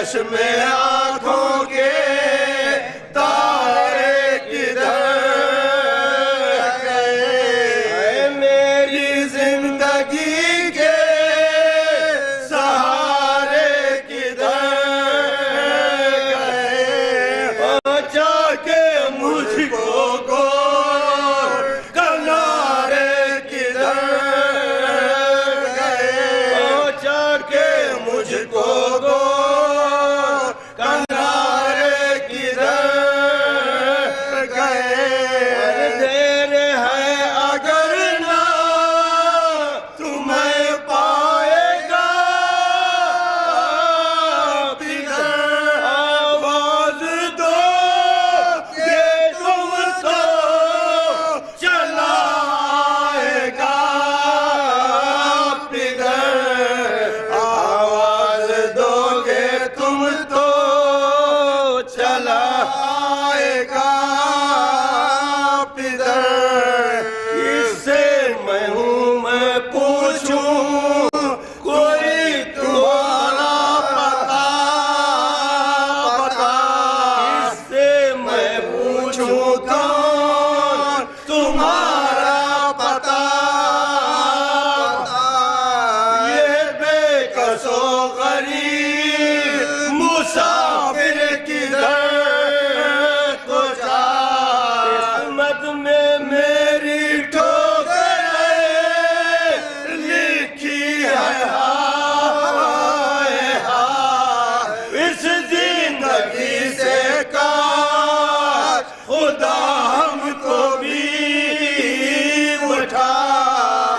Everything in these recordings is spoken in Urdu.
چشم آنکھوں کے تارے کدھر گئے میری زندگی کے سہارے کدھر گئے بچا کے مجھ کو گور کنارے کدھر گئے بچا کے مجھ کو گور کنارے کدھر گئے دیر ہے اگر نہ تمہیں پائے گا کدھر آواز دو کہ تم کو چلا آئے گا کدھر آواز دو کہ تم تو چلا آئے گا کدھر اس سے میں ہوں میں پوچھوں کوئی تمہارا پتا بتا اس سے میں پوچھوں کون تمہارا پتا یہ بے کس و غریب مسافر کدھر کو جا قسمت میں میری ٹھوکر لکھی ہے ہائے ہائے اس زندگی سے کاش خدا ہم کو بھی اٹھا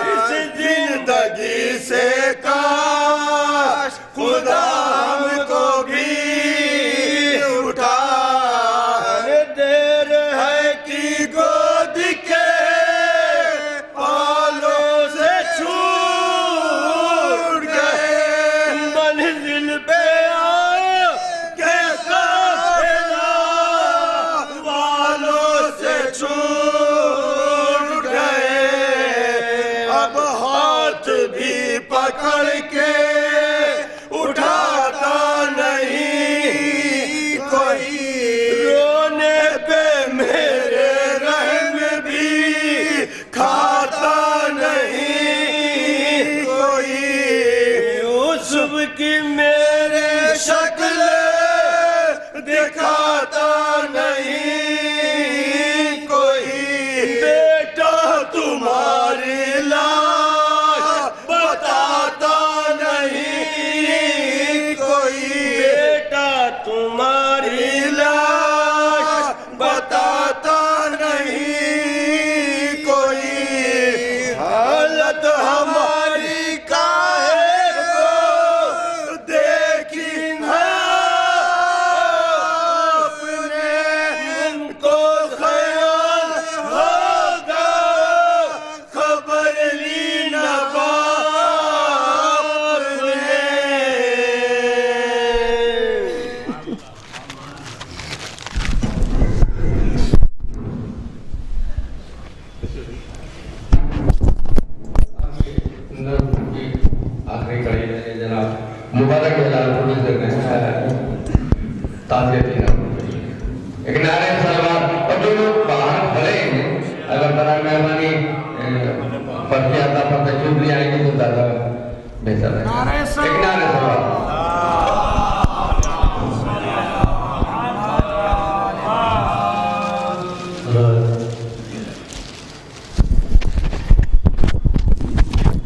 اس زندگی سے کاش خدا ہم کو بھی اٹھا دیر ہے کہ گود کے پالوں سے چھوٹ گئے منزل پہ آئے کہ قافلہ والوں سے چھوٹ گئے اب ہاتھ بھی پکڑ کے اٹھاتا نہیں کوئی رونے پہ میرے رحم بھی کھاتا نہیں کوئی یوسف کی میرے شکل دکھاتا نہیں کوئی بیٹا تمہاری لاش بتاتا نہیں کوئی بیٹا تمہاری لاش بتاتا نہیں کوئی حالت ہماری کاہے کو دیکھی ہے آپ نے ان کو خیال ہوگا خبر لی نہ باپ نے آخری کڑی میں جناب مبارک اعلان پروڈیوسر نے تعزیتی ایک نعرہ سلوات اور جو لوگ باہر کھڑے ہیں اگر برائے مہربانی پرچی آتا پر تشریف لے آئیں گے تو زیادہ بہتر ہے ایک نعرہ سلوات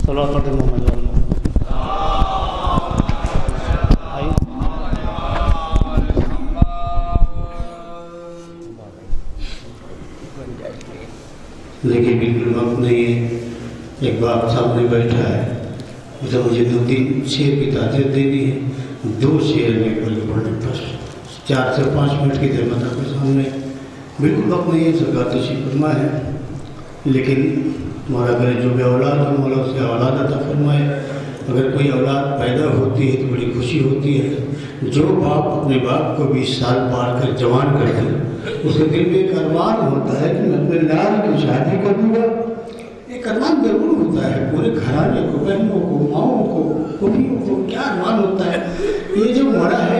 صلوات پڑھتے محمد لیکن بالکل وقت نہیں ہے ایک باپ سامنے بیٹھا ہے اسے مجھے 2-3 شعر کی تعزیت دینی ہے 2 شعر میں پڑھنے بس 4 سے 5 منٹ کی خدمت آپ کے سامنے بالکل وقت نہیں ہے سرکار تشریف فرما ہے لیکن مولا کرے جو بھی اولاد ہو مولا اس سے اولاد عطا فرمائے اگر کوئی اولاد پیدا ہوتی ہے تو بڑی خوشی ہوتی ہے جو باپ اپنے باپ کو 20 سال پار کر جوان کر دے اس کے دل میں ایک ارمان ہوتا ہے کہ میں اپنے لال کی شادی کروں گا ایک ارمان ضرور ہوتا ہے پورے گھرانے کو بہنوں کو ماؤں کو پھوپھیوں کو کیا ارمان ہوتا ہے یہ جو مرا ہے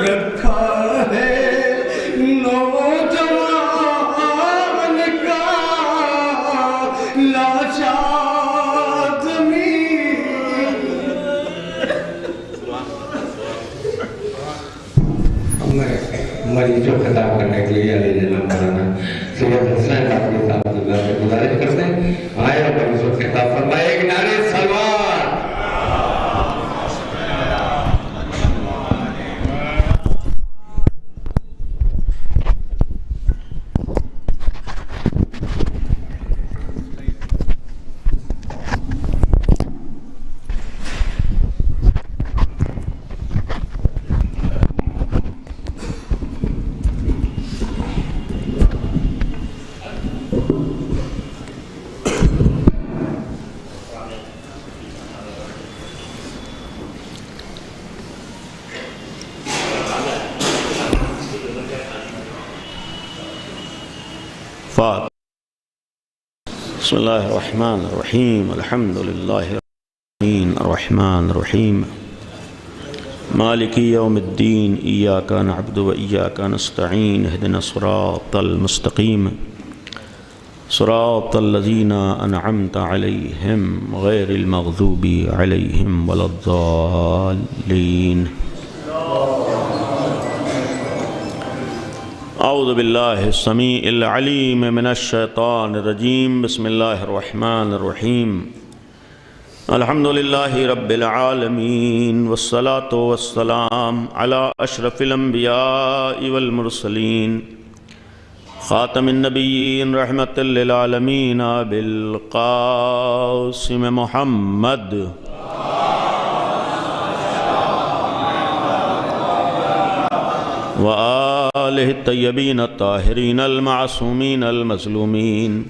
رکھا ہے نوجوان کا لاچار زمین. مریض کو خطاب کرنے کے لیے علی جناب مولانا سید حسین کاکڑی صاحب اللہ سے گزارش کرتے ہیں آئے اور مریض کو خطاب فرمائے. ایک نعرہ سلوات. بسم الله الرحمن الرحيم الحمد لله الرحمن الرحيم مالك يوم الدين إياك نعبد وإياك نستعين اهدنا الصراط المستقيم صراط الذين أنعمت عليهم غير المغضوب عليهم ولا الضالين. اعوذ باللہ السمیع العلیم من الشیطان الرجیم. بسم اللہ الرحمن الرحیم. الحمد للہ رب العالمین والصلاة والسلام علی اشرف الانبیاء والمرسلین خاتم النبیین رحمت للعالمین بالقاسم محمد وآلہ الطیبین الطاہرین المعصومین المظلومین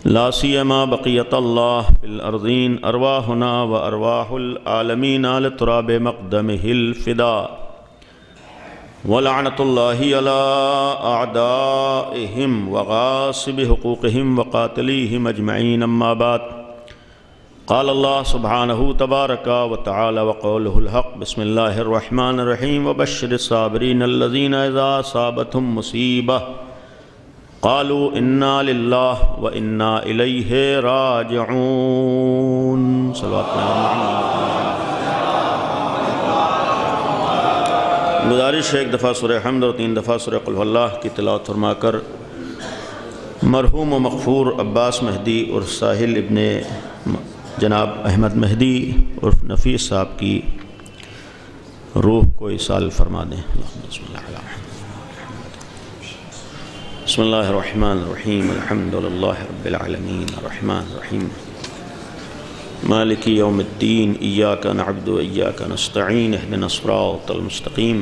لا سیما بقیت اللہ فی الارضین ارواحنا و ارواح العالمین لتراب مقدمہ الفداء ولعنت اللہ علی اعدائہم وغاصب حقوقہم وقاتلیہم اجمعین. اما بعد قال اللہ سبحانہ تبارک و تعالی وقولہ الحق. بسم اللہ الرحمن الرحیم. وبشر الصابرین الذین اذا اصابتهم مصیبہ قالوا انا للہ و انا الیہ راجعون. صلوات گزارش ہے ایک دفعہ سورہ حمد اور 3 دفعہ سورہ قل اللہ کی تلاوت فرما کر مرحوم و مغفور عباس مہدی اور ساحل ابن جناب احمد مہدی عرف نفیس صاحب کی روح کو ایصال فرما دیں. بسم اللہ الرحمن الرحیم. الحمد للہ رب العالمین الرحمن الرحیم مالک یوم الدین ایاک نعبد و ایاک نستعین اهدنا الصراط المستقیم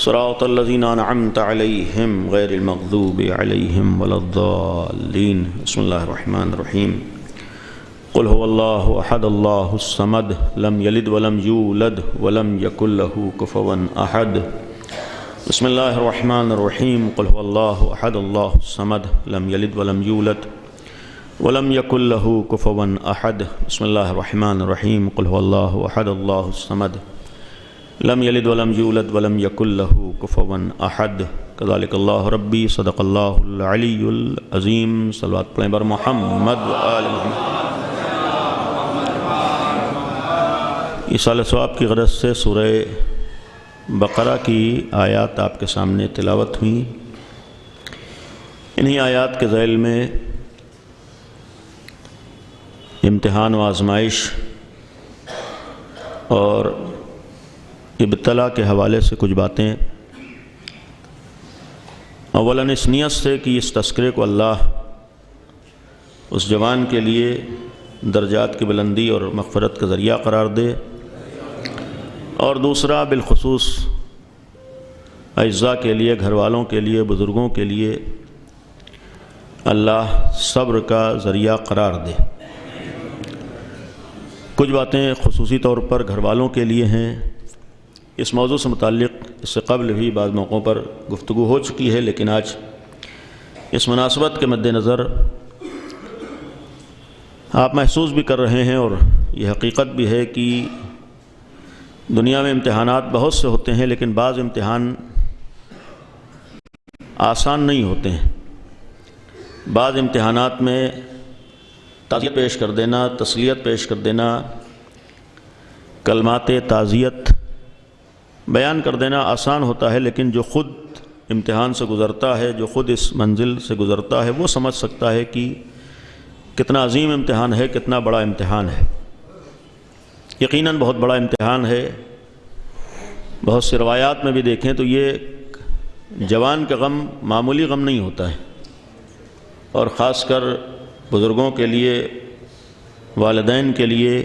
صراط الذین انعمت علیہم غیر المغضوب علیہم ولا الضالین. بسم اللہ الرحمن الرحیم. قل هو اللہ احد اللہ الصمد لم یلد ولم یولد ولم یکن له کفوا احد. بسم اللہ الرحمن الرحیم. قل هو اللہ احد اللہ الصمد لم یلد ولم یولد ولم یکن له کفوا احد. بسم اللہ الرحمن الرحیم. قل هو اللہ احد اللہ الصمد لم یلد ولم یولد ولم یکن له کفوا احد. کذالک اللہ ربی صدق اللہ العلی العظیم. صلوات پڑھیں بر محمد و آل محمد. ایصال ثواب کی غرض سے سورہ بقرہ کی آیات آپ کے سامنے تلاوت ہوئیں. انہی آیات کے ذیل میں امتحان و آزمائش اور ابتلا کے حوالے سے کچھ باتیں. اولاً اس نیت سے کہ اس تذکرے کو اللہ اس جوان کے لیے درجات کی بلندی اور مغفرت کا ذریعہ قرار دے، اور دوسرا بالخصوص اعزاء کے لیے، گھر والوں کے لیے، بزرگوں کے لیے اللہ صبر کا ذریعہ قرار دے. کچھ باتیں خصوصی طور پر گھر والوں کے لیے ہیں. اس موضوع سے متعلق اس سے قبل بھی بعض موقعوں پر گفتگو ہو چکی ہے، لیکن آج اس مناسبت کے مد نظر آپ محسوس بھی کر رہے ہیں اور یہ حقیقت بھی ہے کہ دنیا میں امتحانات بہت سے ہوتے ہیں، لیکن بعض امتحان آسان نہیں ہوتے ہیں۔ بعض امتحانات میں تعزیت پیش کر دینا، تسلیت پیش کر دینا، کلمات تعزیت بیان کر دینا آسان ہوتا ہے، لیکن جو خود امتحان سے گزرتا ہے، جو خود اس منزل سے گزرتا ہے، وہ سمجھ سکتا ہے کہ کتنا عظیم امتحان ہے، کتنا بڑا امتحان ہے۔ یقیناً بہت بڑا امتحان ہے۔ بہت سی روایات میں بھی دیکھیں تو یہ جوان کا غم معمولی غم نہیں ہوتا ہے، اور خاص کر بزرگوں کے لیے، والدین کے لیے،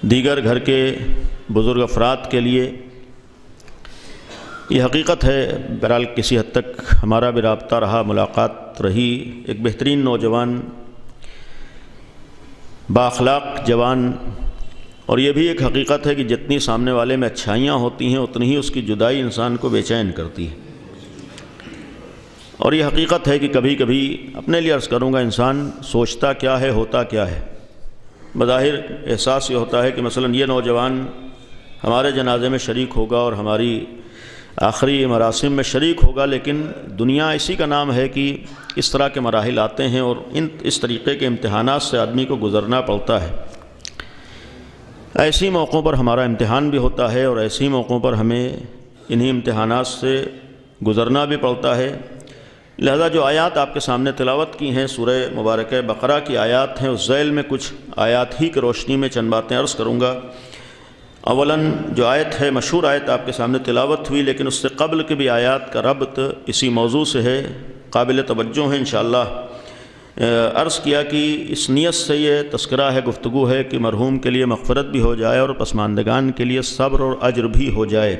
دیگر گھر کے بزرگ افراد کے لیے یہ حقیقت ہے۔ بہرحال کسی حد تک ہمارا بھی رابطہ رہا، ملاقات رہی۔ ایک بہترین نوجوان، بااخلاق جوان، اور یہ بھی ایک حقیقت ہے کہ جتنی سامنے والے میں اچھائیاں ہوتی ہیں اتنی ہی اس کی جدائی انسان کو بے چین کرتی ہے۔ اور یہ حقیقت ہے کہ کبھی کبھی اپنے لیے عرض کروں گا، انسان سوچتا کیا ہے، ہوتا کیا ہے۔ بظاہر احساس یہ ہوتا ہے کہ مثلا یہ نوجوان ہمارے جنازے میں شریک ہوگا اور ہماری آخری مراسم میں شریک ہوگا، لیکن دنیا اسی کا نام ہے کہ اس طرح کے مراحل آتے ہیں اور اس طریقے کے امتحانات سے آدمی کو گزرنا پڑتا ہے۔ ایسی موقعوں پر ہمارا امتحان بھی ہوتا ہے، اور ایسی موقعوں پر ہمیں انہی امتحانات سے گزرنا بھی پڑتا ہے۔ لہذا جو آیات آپ کے سامنے تلاوت کی ہیں، سورہ مبارکہ بقرہ کی آیات ہیں، اس ذیل میں کچھ آیات ہی کی روشنی میں چند باتیں عرض کروں گا۔ اولاً جو آیت ہے، مشہور آیت آپ کے سامنے تلاوت ہوئی، لیکن اس سے قبل کے بھی آیات کا ربط اسی موضوع سے ہے، قابل توجہ ہے انشاءاللہ۔ عرض کیا کہ اس نیت سے یہ تذکرہ ہے، گفتگو ہے کہ مرحوم کے لیے مغفرت بھی ہو جائے اور پسماندگان کے لیے صبر اور اجر بھی ہو جائے۔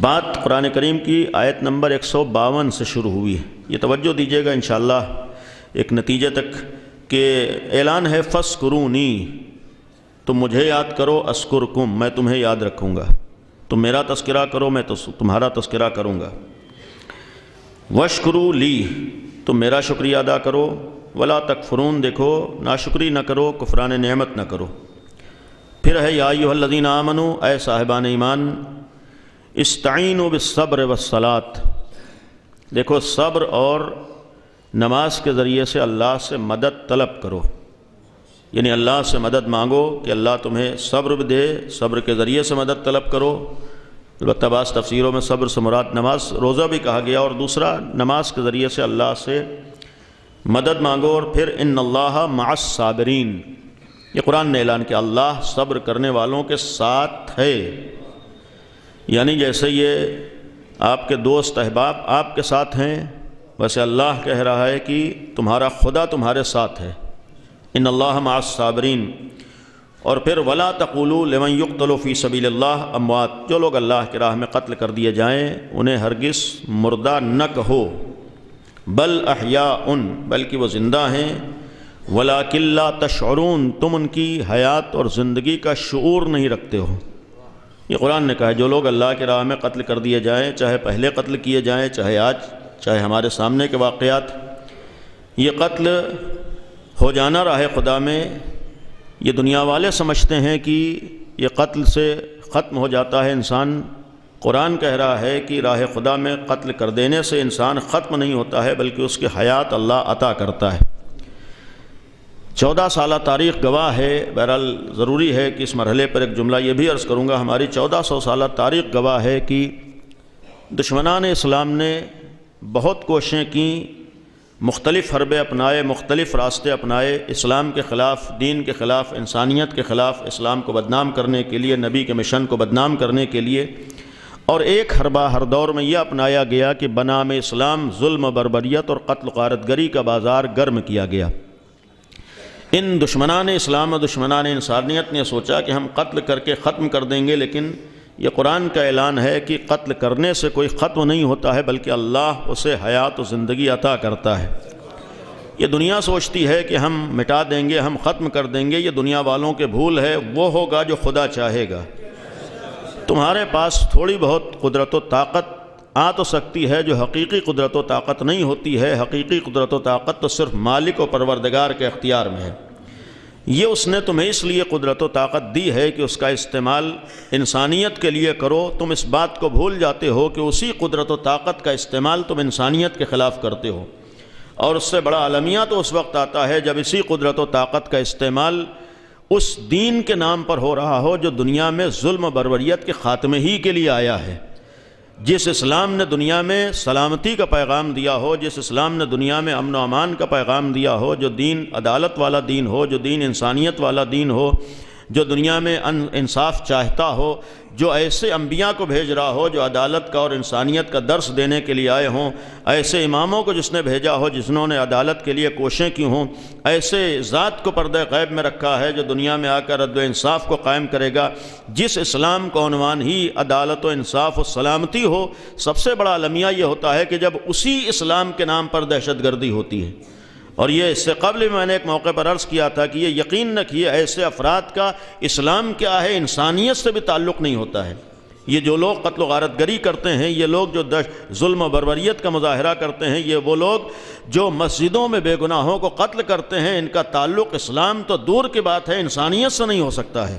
بات قرآن کریم کی آیت نمبر 152 سے شروع ہوئی ہے۔ یہ توجہ دیجیے گا انشاءاللہ ایک نتیجے تک، کہ اعلان ہے فَاذْكُرُونِی، تم مجھے یاد کرو، اذکرکم، میں تمہیں یاد رکھوں گا۔ تم میرا تذکرہ کرو، میں تمہارا تذکرہ کروں گا۔ وَاشْكُرُوا لِی، تم میرا شکریہ ادا کرو۔ وَلَا تَکْفُرُونَ، دیکھو ناشکری نہ کرو، کفران نعمت نہ کرو۔ پھر ہے یا ایھا الذین آمنوا، اے صاحبان ایمان، استعینوا بالصبر والصلاۃ، دیکھو صبر اور نماز کے ذریعے سے اللہ سے مدد طلب کرو، یعنی اللہ سے مدد مانگو کہ اللہ تمہیں صبر بھی دے، صبر کے ذریعے سے مدد طلب کرو۔ البتہ بعض تفسیروں میں صبر سے مراد نماز روزہ بھی کہا گیا، اور دوسرا نماز کے ذریعے سے اللہ سے مدد مانگو۔ اور پھر ان اللہ مع الصابرین، یہ قرآن نے اعلان کیا، اللہ صبر کرنے والوں کے ساتھ ہے، یعنی جیسے یہ آپ کے دوست احباب آپ کے ساتھ ہیں، ویسے اللہ کہہ رہا ہے کہ تمہارا خدا تمہارے ساتھ ہے، ان اللہ مع الصابرین۔ اور پھر ولا تقولوا لمن یقتل فی سبیل اللہ اموات، جو لوگ اللہ کی راہ میں قتل کر دیے جائیں انہیں ہرگز مردہ نہ کہو، بل احیاء، بلکہ وہ زندہ ہیں، ولکن لا تشعرون، تم ان کی حیات اور زندگی کا شعور نہیں رکھتے ہو۔ یہ قرآن نے کہا ہے جو لوگ اللہ کی راہ میں قتل کر دیے جائیں، چاہے پہلے قتل کیے جائیں، چاہے آج، چاہے ہمارے سامنے کے واقعات، یہ قتل ہو جانا راہ خدا میں، یہ دنیا والے سمجھتے ہیں کہ یہ قتل سے ختم ہو جاتا ہے انسان۔ قرآن کہہ رہا ہے کہ راہ خدا میں قتل کر دینے سے انسان ختم نہیں ہوتا ہے، بلکہ اس کی حیات اللہ عطا کرتا ہے۔ 14 سالہ تاریخ گواہ ہے، بہرحال ضروری ہے کہ اس مرحلے پر ایک جملہ یہ بھی عرض کروں گا، ہماری 1400 سالہ تاریخ گواہ ہے کہ دشمنان اسلام نے بہت کوششیں کیں، مختلف حربے اپنائے، مختلف راستے اپنائے، اسلام کے خلاف، دین کے خلاف، انسانیت کے خلاف، اسلام کو بدنام کرنے کے لیے، نبی کے مشن کو بدنام کرنے کے لیے۔ اور ایک حربہ ہر دور میں یہ اپنایا گیا کہ بنام اسلام ظلم و بربریت اور قتل و غارت گری کا بازار گرم کیا گیا۔ ان دشمنان اسلام و دشمنان انسانیت نے سوچا کہ ہم قتل کر کے ختم کر دیں گے، لیکن یہ قرآن کا اعلان ہے کہ قتل کرنے سے کوئی ختم نہیں ہوتا ہے، بلکہ اللہ اسے حیات و زندگی عطا کرتا ہے۔ یہ دنیا سوچتی ہے کہ ہم مٹا دیں گے، ہم ختم کر دیں گے، یہ دنیا والوں کے بھول ہے، وہ ہوگا جو خدا چاہے گا۔ تمہارے پاس تھوڑی بہت قدرت و طاقت آ تو سکتی ہے، جو حقیقی قدرت و طاقت نہیں ہوتی ہے۔ حقیقی قدرت و طاقت تو صرف مالک و پروردگار کے اختیار میں ہے۔ یہ اس نے تمہیں اس لیے قدرت و طاقت دی ہے کہ اس کا استعمال انسانیت کے لیے کرو۔ تم اس بات کو بھول جاتے ہو کہ اسی قدرت و طاقت کا استعمال تم انسانیت کے خلاف کرتے ہو، اور اس سے بڑا المیہ تو اس وقت آتا ہے جب اسی قدرت و طاقت کا استعمال اس دین کے نام پر ہو رہا ہو جو دنیا میں ظلم و بربریت کے خاتمے ہی کے لیے آیا ہے۔ جس اسلام نے دنیا میں سلامتی کا پیغام دیا ہو، جس اسلام نے دنیا میں امن و امان کا پیغام دیا ہو، جو دین عدالت والا دین ہو، جو دین انسانیت والا دین ہو، جو دنیا میں انصاف چاہتا ہو، جو ایسے انبیاء کو بھیج رہا ہو جو عدالت کا اور انسانیت کا درس دینے کے لیے آئے ہوں، ایسے اماموں کو جس نے بھیجا ہو جنہوں نے عدالت کے لیے کوششیں کی ہوں، ایسے ذات کو پردہ غیب میں رکھا ہے جو دنیا میں آ کر عدل و انصاف کو قائم کرے گا، جس اسلام کا عنوان ہی عدالت و انصاف و سلامتی ہو، سب سے بڑا المیہ یہ ہوتا ہے کہ جب اسی اسلام کے نام پر دہشت گردی ہوتی ہے۔ اور یہ اس سے قبل میں نے ایک موقع پر عرض کیا تھا کہ یہ یقین نہ کیے ایسے افراد کا اسلام کیا ہے انسانیت سے بھی تعلق نہیں ہوتا ہے۔ یہ جو لوگ قتل و غارت گری کرتے ہیں، یہ لوگ جو ظلم و بربریت کا مظاہرہ کرتے ہیں، یہ وہ لوگ جو مسجدوں میں بے گناہوں کو قتل کرتے ہیں، ان کا تعلق اسلام تو دور کی بات ہے انسانیت سے نہیں ہو سکتا ہے۔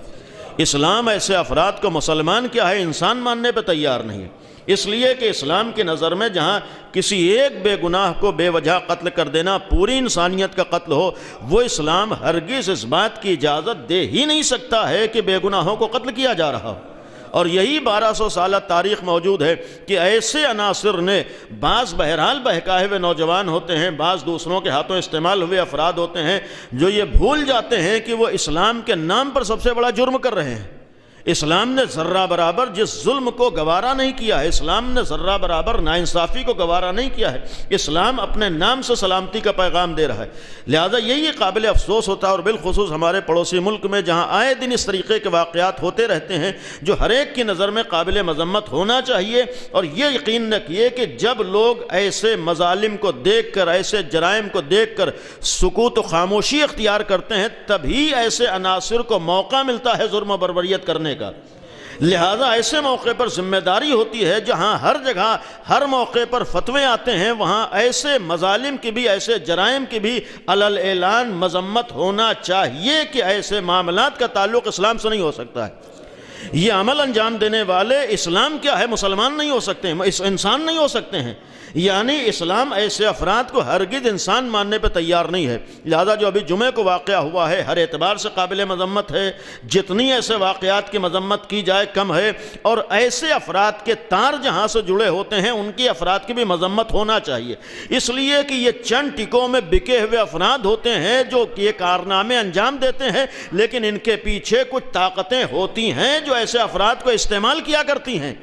اسلام ایسے افراد کو مسلمان کیا ہے انسان ماننے پہ تیار نہیں ہے، اس لیے کہ اسلام کی نظر میں جہاں کسی ایک بے گناہ کو بے وجہ قتل کر دینا پوری انسانیت کا قتل ہو، وہ اسلام ہرگز اس بات کی اجازت دے ہی نہیں سکتا ہے کہ بے گناہوں کو قتل کیا جا رہا ہو۔ اور یہی 1200 سالہ تاریخ موجود ہے کہ ایسے عناصر نے، بعض بہرحال بہکائے ہوئے نوجوان ہوتے ہیں، بعض دوسروں کے ہاتھوں استعمال ہوئے افراد ہوتے ہیں جو یہ بھول جاتے ہیں کہ وہ اسلام کے نام پر سب سے بڑا جرم کر رہے ہیں۔ اسلام نے ذرہ برابر جس ظلم کو گوارا نہیں کیا ہے، اسلام نے ذرہ برابر ناانصافی کو گوارا نہیں کیا ہے، اسلام اپنے نام سے سلامتی کا پیغام دے رہا ہے۔ لہذا یہی قابل افسوس ہوتا ہے، اور بالخصوص ہمارے پڑوسی ملک میں جہاں آئے دن اس طریقے کے واقعات ہوتے رہتے ہیں جو ہر ایک کی نظر میں قابل مذمت ہونا چاہیے، اور یہ یقین نہ کیے کہ جب لوگ ایسے مظالم کو دیکھ کر، ایسے جرائم کو دیکھ کر سکوت و خاموشی اختیار کرتے ہیں، تبھی ایسے عناصر کو موقع ملتا ہے ظلم و بربریت کرنے کا۔ لہذا ایسے موقع پر ذمہ داری ہوتی ہے جہاں ہر جگہ ہر موقع پر فتوے آتے ہیں، وہاں ایسے مظالم کی بھی، ایسے جرائم کی بھی علل اعلان مذمت ہونا چاہیے کہ ایسے معاملات کا تعلق اسلام سے نہیں ہو سکتا ہے۔ یہ عمل انجام دینے والے اسلام کیا ہے مسلمان نہیں ہو سکتے ہیں، انسان نہیں ہو سکتے ہیں، یعنی اسلام ایسے افراد کو ہرگز انسان ماننے پہ تیار نہیں ہے۔ لہذا جو ابھی جمعے کو واقعہ ہوا ہے ہر اعتبار سے قابل مذمت ہے، جتنی ایسے واقعات کی مذمت کی جائے کم ہے، اور ایسے افراد کے تار جہاں سے جڑے ہوتے ہیں ان کی افراد کی بھی مذمت ہونا چاہیے، اس لیے کہ یہ چند ٹکوں میں بکے ہوئے افراد ہوتے ہیں جو یہ کارنامے انجام دیتے ہیں، لیکن ان کے پیچھے کچھ طاقتیں ہوتی ہیں جو ایسے افراد کو استعمال کیا کرتی ہیں۔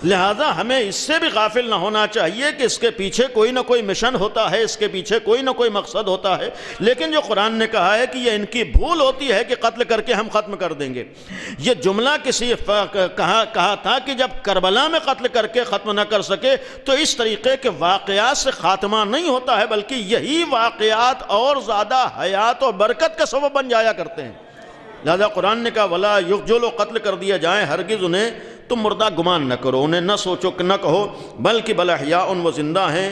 لہذا ہمیں اس سے بھی غافل نہ ہونا چاہیے کہ اس کے پیچھے کوئی نہ کوئی مشن ہوتا ہے، اس کے پیچھے کوئی نہ کوئی مقصد ہوتا ہے، لیکن جو قرآن نے کہا ہے کہ یہ ان کی بھول ہوتی ہے کہ قتل کر کے ہم ختم کر دیں گے۔ یہ جملہ کسی کہا تھا کہ جب کربلا میں قتل کر کے ختم نہ کر سکے تو اس طریقے کے واقعات سے خاتمہ نہیں ہوتا ہے، بلکہ یہی واقعات اور زیادہ حیات اور برکت کا سبب بن جایا کرتے ہیں۔ لہذا قرآن نے کہا وَلَا جو لوگ قتل کر دیا جائیں ہرگز انہیں تم مردہ گمان نہ کرو، انہیں نہ سوچو نہ کہو، بلکہ بل احیاء وہ زندہ ہیں،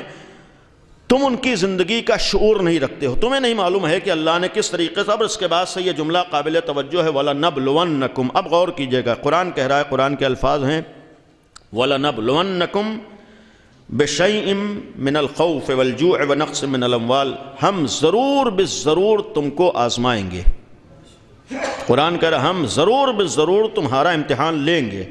تم ان کی زندگی کا شعور نہیں رکھتے ہو، تمہیں نہیں معلوم ہے کہ اللہ نے کس طریقے سے۔ اب اس کے بعد سے یہ جملہ قابل توجہ ہے وَلَنَبْلُوَنَّكُمْ، اب غور کیجئے گا، قرآن کہہ رہا ہے، قرآن کے الفاظ ہیں وَلَنَبْلُوَنَّكُمْ بِشَيْءٍ مِّنَ الْخَوْفِ وَالْجُوعِ وَنَقْصٍ مِّنَ الْأَمْوَالِ، ہم ضرور بالضرور تم کو آزمائیں گے۔ قرآن کہہ رہا ہے ہم ضرور بالضرور تمہارا امتحان لیں گے،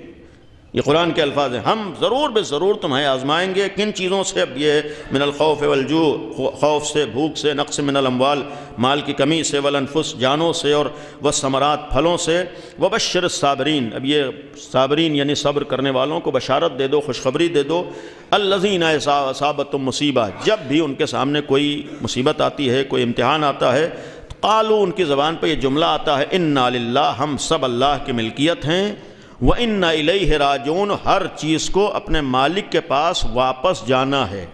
یہ قرآن کے الفاظ ہیں، ہم ضرور بالضرور تمہیں آزمائیں گے۔ کن چیزوں سے؟ اب یہ من الخوف والجوع، خوف سے، بھوک سے، نقص من الاموال، مال کی کمی سے، والانفس، جانوں سے، اور والثمرات، پھلوں سے، وبشر الصابرین، اب یہ صابرین یعنی صبر کرنے والوں کو بشارت دے دو، خوشخبری دے دو، الذین اذا اصابتهم مصیبہ، جب بھی ان کے سامنے کوئی مصیبت آتی ہے، کوئی امتحان آتا ہے، قالوا، ان کی زبان پہ یہ جملہ آتا ہے انا للہ، ہم سب اللہ کی ملکیت ہیں، وَإِنَّا إِلَيْهِ رَاجِعُونَ، ہر چیز کو اپنے مالک کے پاس واپس جانا ہے۔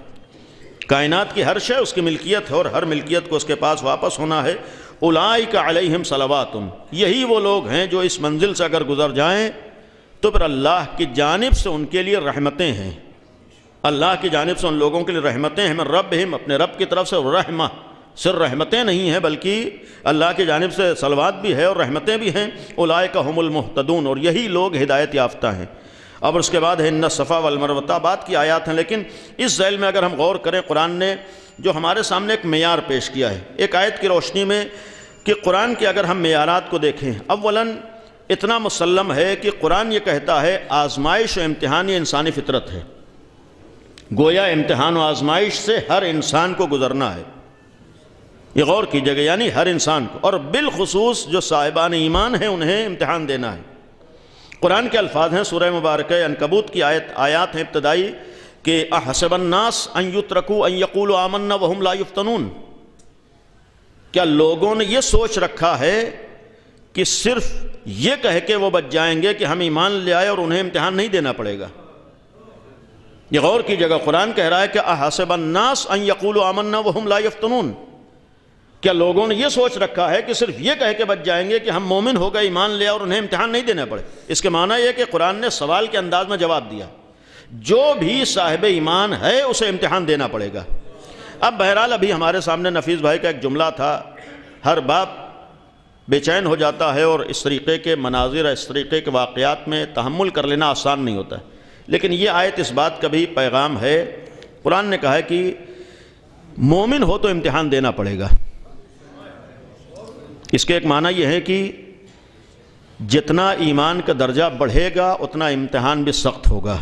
کائنات کی ہر شے اس کی ملکیت ہے اور ہر ملکیت کو اس کے پاس واپس ہونا ہے۔ اولئک علیہم صلوات، یہی وہ لوگ ہیں جو اس منزل سے اگر گزر جائیں تو پھر اللہ کی جانب سے ان کے لیے رحمتیں ہیں، اللہ کی جانب سے ان لوگوں کے لیے رحمتیں ہیں، من ربہم، اپنے رب کی طرف سے، رحمہ، صرف رحمتیں نہیں ہیں بلکہ اللہ کی جانب سے صلوات بھی ہے اور رحمتیں بھی ہیں. اولئک هم المہتدون، اور یہی لوگ ہدایت یافتہ ہیں. اب اس کے بعد ہے ان الصفا والمروہ، بعد کی آیات ہیں، لیکن اس ذیل میں اگر ہم غور کریں قرآن نے جو ہمارے سامنے ایک معیار پیش کیا ہے ایک آیت کی روشنی میں کہ قرآن کے اگر ہم معیارات کو دیکھیں، اولاً اتنا مسلم ہے کہ قرآن یہ کہتا ہے آزمائش و امتحان یہ انسانی فطرت ہے. گویا امتحان و آزمائش سے ہر انسان کو گزرنا ہے. یہ غور کیجئے گا، یعنی ہر انسان کو، اور بالخصوص جو صاحبان ایمان ہیں انہیں امتحان دینا ہے. قرآن کے الفاظ ہیں سورہ مبارکہ عنکبوت کی آیات ہیں ابتدائی کہ احسب الناس ان یترکوا ان یقولوا آمنا وہم لا یفتنون، کیا لوگوں نے یہ سوچ رکھا ہے کہ صرف یہ کہہ کے وہ بچ جائیں گے کہ ہم ایمان لے آئے اور انہیں امتحان نہیں دینا پڑے گا؟ یہ غور کی جگہ قرآن کہہ رہا ہے کہ احسب الناس ان یقولوا آمنا وہم لا یفتنون، کیا لوگوں نے یہ سوچ رکھا ہے کہ صرف یہ کہہ کے بچ جائیں گے کہ ہم مومن ہو گئے ایمان لے اور انہیں امتحان نہیں دینا پڑے؟ اس کے معنی یہ کہ قرآن نے سوال کے انداز میں جواب دیا، جو بھی صاحب ایمان ہے اسے امتحان دینا پڑے گا. اب بہرحال ابھی ہمارے سامنے نفیس بھائی کا ایک جملہ تھا، ہر باپ بے چین ہو جاتا ہے اور اس طریقے کے مناظر اس طریقے کے واقعات میں تحمل کر لینا آسان نہیں ہوتا ہے، لیکن یہ آیت اس بات کا بھی پیغام ہے. قرآن نے کہا ہے کہ مومن ہو تو امتحان دینا پڑے گا. اس کے ایک معنی یہ ہے کہ جتنا ایمان کا درجہ بڑھے گا اتنا امتحان بھی سخت ہوگا.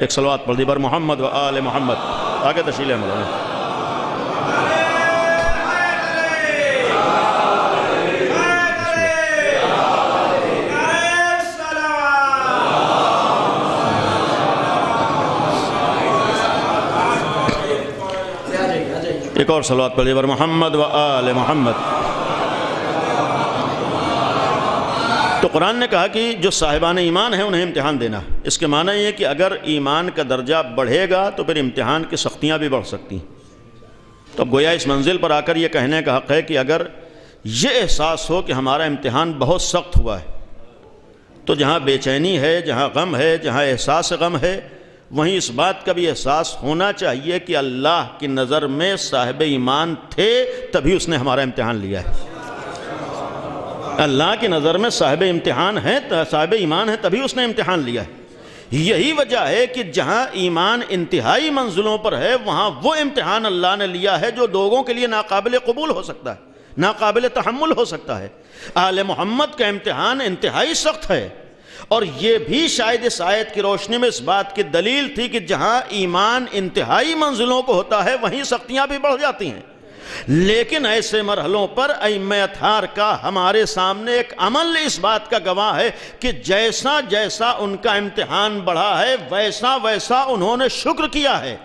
ایک صلوات پڑھ دی بر محمد و آل محمد. آگے تشریح عمل ہے. ایک اور صلوات پڑھ دی بر محمد و آل محمد. تو قرآن نے کہا کہ جو صاحبان ایمان ہیں انہیں امتحان دینا. اس کے معنی یہ کہ اگر ایمان کا درجہ بڑھے گا تو پھر امتحان کی سختیاں بھی بڑھ سکتی ہیں. تو اب گویا اس منزل پر آ کر یہ کہنے کا حق ہے کہ اگر یہ احساس ہو کہ ہمارا امتحان بہت سخت ہوا ہے تو جہاں بے چینی ہے، جہاں غم ہے، جہاں احساس غم ہے، وہیں اس بات کا بھی احساس ہونا چاہیے کہ اللہ کی نظر میں صاحب ایمان تھے تبھی اس نے ہمارا امتحان لیا ہے. اللہ کی نظر میں صاحب امتحان ہے، صاحب ایمان ہے تبھی اس نے امتحان لیا ہے. یہی وجہ ہے کہ جہاں ایمان انتہائی منزلوں پر ہے وہاں وہ امتحان اللہ نے لیا ہے جو لوگوں کے لیے ناقابل قبول ہو سکتا ہے، ناقابل تحمل ہو سکتا ہے. آل محمد کا امتحان انتہائی سخت ہے، اور یہ بھی شاید اس آیت کی روشنی میں اس بات کی دلیل تھی کہ جہاں ایمان انتہائی منزلوں کو ہوتا ہے وہیں سختیاں بھی بڑھ جاتی ہیں. لیکن ایسے مرحلوں پر ائمہ اطہار کا ہمارے سامنے ایک عمل اس بات کا گواہ ہے کہ جیسا جیسا ان کا امتحان بڑھا ہے ویسا ویسا انہوں نے شکر کیا ہے.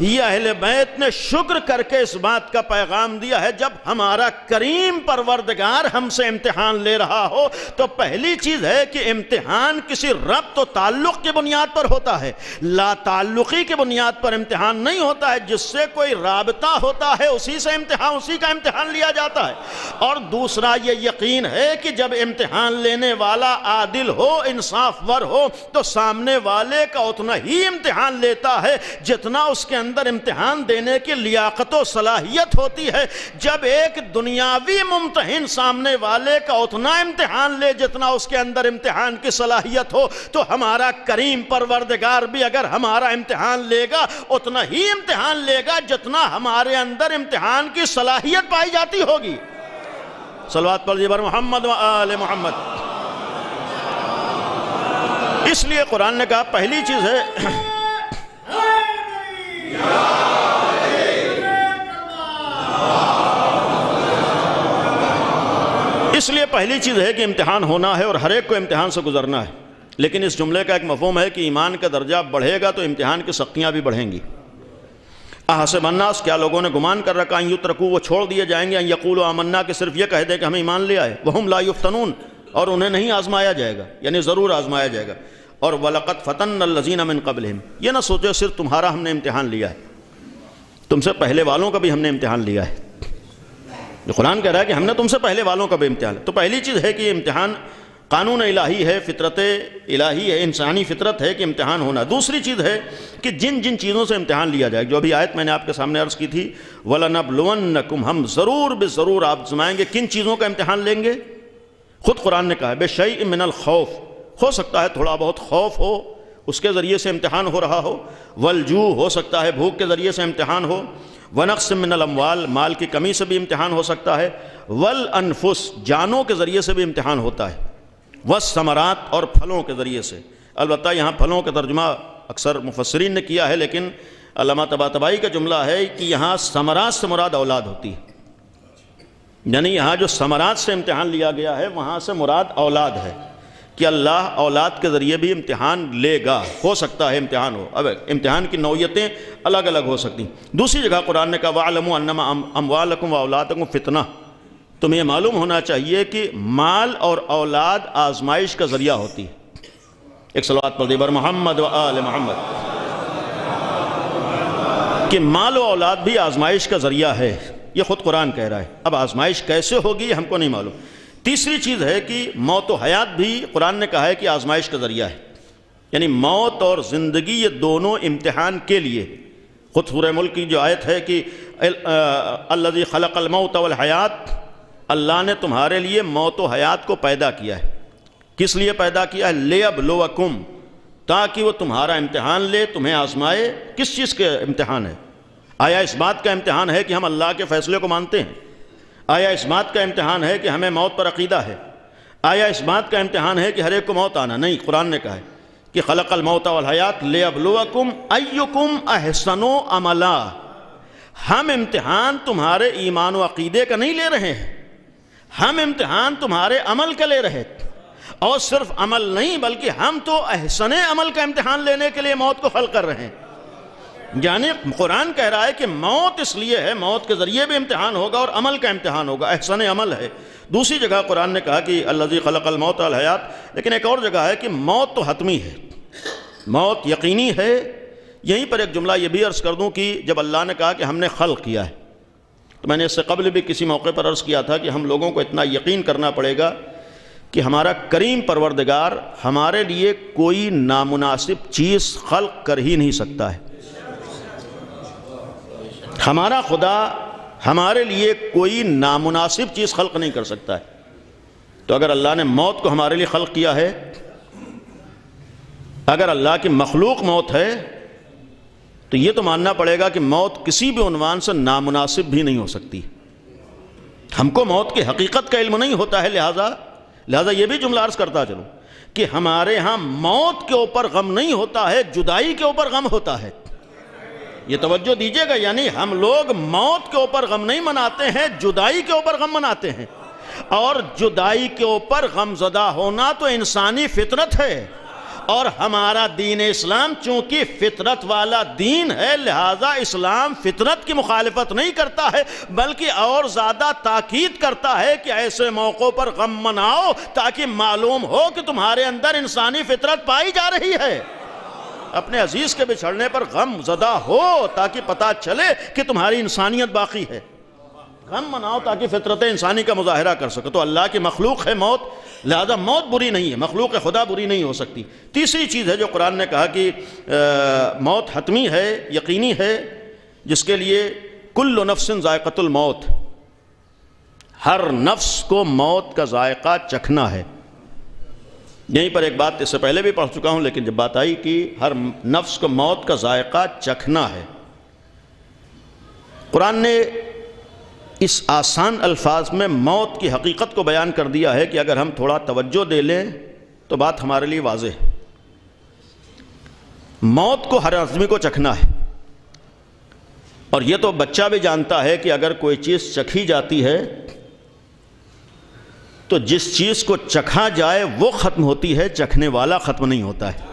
یہ اہل بیت نے شکر کر کے اس بات کا پیغام دیا ہے جب ہمارا کریم پروردگار ہم سے امتحان لے رہا ہو تو پہلی چیز ہے کہ امتحان کسی ربط و تعلق کی بنیاد پر ہوتا ہے، لا تعلقی کی بنیاد پر امتحان نہیں ہوتا ہے. جس سے کوئی رابطہ ہوتا ہے اسی سے امتحان، اسی کا امتحان لیا جاتا ہے. اور دوسرا یہ یقین ہے کہ جب امتحان لینے والا عادل ہو، انصاف ور ہو تو سامنے والے کا اتنا ہی امتحان لیتا ہے جتنا اس کے اندر امتحان دینے کی لیاقت و صلاحیت ہوتی ہے. جب ایک دنیاوی ممتحن سامنے والے کا اتنا امتحان لے جتنا اس کے اندر امتحان کی صلاحیت ہو تو ہمارا کریم پروردگار بھی اگر ہمارا امتحان لے گا اتنا ہی امتحان لے گا جتنا ہمارے اندر امتحان کی صلاحیت پائی جاتی ہوگی. صلوات پڑھ بر محمد و آل محمد. اس لیے قرآن نے کہا پہلی چیز ہے کہ امتحان ہونا ہے اور ہر ایک کو امتحان سے گزرنا ہے. لیکن اس جملے کا ایک مفہوم ہے کہ ایمان کا درجہ بڑھے گا تو امتحان کی سختیاں بھی بڑھیں گی. احسب الناس، کیا لوگوں نے گمان کر رکھا ان یترکوا، وہ چھوڑ دیے جائیں گے، ان یقولوا آمنا، کہ صرف یہ کہہ دیں کہ ہم ایمان لے آئے، وہم لا یفتنون، اور انہیں نہیں آزمایا جائے گا، یعنی ضرور آزمایا جائے گا. اور وَلَقَدْ فَتَنَّ الَّذِينَ مِن قَبْلِهِمْ، یہ نہ سوچو صرف تمہارا ہم نے امتحان لیا ہے، تم سے پہلے والوں کا بھی ہم نے امتحان لیا ہے. جو قرآن کہہ رہا ہے کہ ہم نے تم سے پہلے والوں کا بھی امتحان. تو پہلی چیز ہے کہ یہ امتحان قانون الہی ہے، فطرت الہی ہے، انسانی فطرت ہے کہ امتحان ہونا۔ دوسری چیز ہے کہ جن جن چیزوں سے امتحان لیا جائے، جو ابھی آیت میں نے آپ کے سامنے عرض کی تھی، وَلَنَبْلُوَنَّكُمْ، ہم ضرور بے ضرور آزمائیں گے۔ کن چیزوں کا امتحان لیں گے؟ خود قرآن نے کہا ہے بِشَيْءٍ مِّنَ الْخَوْفِ، ہو سکتا ہے تھوڑا بہت خوف ہو، اس کے ذریعے سے امتحان ہو رہا ہو، وَالْجُوعِ، ہو سکتا ہے بھوک کے ذریعے سے امتحان ہو، وَنَقْصٍ مِّنَ الْأَمْوَالِ، مال کی کمی سے بھی امتحان ہو سکتا ہے، وَالْأَنفُسِ، جانوں کے ذریعے سے بھی امتحان ہوتا ہے، والثمرات، اور پھلوں کے ذریعے سے۔ البتہ یہاں پھلوں کا ترجمہ اکثر مفسرین نے کیا ہے، لیکن علامہ طباطبائی کا جملہ ہے کہ یہاں ثمرات سے مراد اولاد ہوتی ہے، یعنی یہاں جو ثمرات سے امتحان لیا گیا ہے وہاں سے مراد اولاد ہے، کہ اللہ اولاد کے ذریعے بھی امتحان لے گا، ہو سکتا ہے امتحان ہو۔ اب امتحان کی نوعیتیں الگ الگ ہو سکتی ہیں۔ دوسری جگہ قرآن نے کہا وَاعْلَمُوا أَنَّمَا أَمْوَالَكُمْ وَأَوْلَادُكُمْ فِتْنَةٌ، تمہیں معلوم ہونا چاہیے کہ مال اور اولاد آزمائش کا ذریعہ ہوتی ہے۔ ایک صلوات پڑھ دیجیے بر محمد و آل محمد، کہ مال و اولاد بھی آزمائش کا ذریعہ ہے، یہ خود قرآن کہہ رہا ہے۔ اب آزمائش کیسے ہوگی ہم کو نہیں معلوم۔ تیسری چیز ہے کہ موت و حیات بھی قرآن نے کہا ہے کہ آزمائش کا ذریعہ ہے، یعنی موت اور زندگی یہ دونوں امتحان کے لیے۔ خود سورہ ملک کی جو آیت ہے کہ الذی خلق الموت والحیات، اللہ نے تمہارے لیے موت و حیات کو پیدا کیا ہے۔ کس لیے پیدا کیا ہے؟ لیبلوکم، تاکہ وہ تمہارا امتحان لے، تمہیں آزمائے۔ کس چیز کے امتحان ہے؟ آیا اس بات کا امتحان ہے کہ ہم اللہ کے فیصلے کو مانتے ہیں؟ آیا اس بات کا امتحان ہے کہ ہمیں موت پر عقیدہ ہے؟ آیا اس بات کا امتحان ہے کہ ہر ایک کو موت آنا؟ نہیں، قرآن نے کہا ہے کہ خلق الموت والحیات لیبلوکم ایکم احسن عملا۔ ہم امتحان تمہارے ایمان و عقیدے کا نہیں لے رہے ہیں، ہم امتحان تمہارے عمل کا لے رہے ہیں، اور صرف عمل نہیں بلکہ ہم تو احسن عمل کا امتحان لینے کے لیے موت کو خلق کر رہے ہیں۔ یعنی قرآن کہہ رہا ہے کہ موت اس لیے ہے، موت کے ذریعے بھی امتحان ہوگا اور عمل کا امتحان ہوگا، احسن عمل ہے۔ دوسری جگہ قرآن نے کہا کہ الذی خلق الموت والحیات، لیکن ایک اور جگہ ہے کہ موت تو حتمی ہے، موت یقینی ہے۔ یہیں پر ایک جملہ یہ بھی عرض کر دوں کہ جب اللہ نے کہا کہ ہم نے خلق کیا ہے، تو میں نے اس سے قبل بھی کسی موقع پر عرض کیا تھا کہ ہم لوگوں کو اتنا یقین کرنا پڑے گا کہ ہمارا کریم پروردگار ہمارے لیے کوئی نامناسب چیز خلق کر ہی نہیں سکتا ہے۔ ہمارا خدا ہمارے لیے کوئی نامناسب چیز خلق نہیں کر سکتا ہے۔ تو اگر اللہ نے موت کو ہمارے لیے خلق کیا ہے، اگر اللہ کی مخلوق موت ہے، تو یہ تو ماننا پڑے گا کہ موت کسی بھی عنوان سے نامناسب بھی نہیں ہو سکتی۔ ہم کو موت کی حقیقت کا علم نہیں ہوتا ہے، لہذا یہ بھی جملہ عرض کرتا چلوں کہ ہمارے ہاں موت کے اوپر غم نہیں ہوتا ہے، جدائی کے اوپر غم ہوتا ہے۔ یہ توجہ دیجئے گا، یعنی ہم لوگ موت کے اوپر غم نہیں مناتے ہیں، جدائی کے اوپر غم مناتے ہیں۔ اور جدائی کے اوپر غم زدہ ہونا تو انسانی فطرت ہے، اور ہمارا دین اسلام چونکہ فطرت والا دین ہے، لہذا اسلام فطرت کی مخالفت نہیں کرتا ہے بلکہ اور زیادہ تاکید کرتا ہے کہ ایسے موقعوں پر غم مناؤ تاکہ معلوم ہو کہ تمہارے اندر انسانی فطرت پائی جا رہی ہے۔ اپنے عزیز کے بچھڑنے پر غم زدہ ہو تاکہ پتہ چلے کہ تمہاری انسانیت باقی ہے۔ غم مناؤ تاکہ فطرت انسانی کا مظاہرہ کر سکو۔ تو اللہ کی مخلوق ہے موت، لہذا موت بری نہیں ہے، مخلوق خدا بری نہیں ہو سکتی۔ تیسری چیز ہے جو قرآن نے کہا کہ موت حتمی ہے، یقینی ہے، جس کے لیے کل نفس ذائقۃ الموت، ہر نفس کو موت کا ذائقہ چکھنا ہے۔ یہیں پر ایک بات اس سے پہلے بھی پڑھ چکا ہوں، لیکن جب بات آئی کہ ہر نفس کو موت کا ذائقہ چکھنا ہے، قرآن نے اس آسان الفاظ میں موت کی حقیقت کو بیان کر دیا ہے کہ اگر ہم تھوڑا توجہ دے لیں تو بات ہمارے لیے واضح ہے۔ موت کو ہر آدمی کو چکھنا ہے، اور یہ تو بچہ بھی جانتا ہے کہ اگر کوئی چیز چکھی جاتی ہے تو جس چیز کو چکھا جائے وہ ختم ہوتی ہے، چکھنے والا ختم نہیں ہوتا ہے۔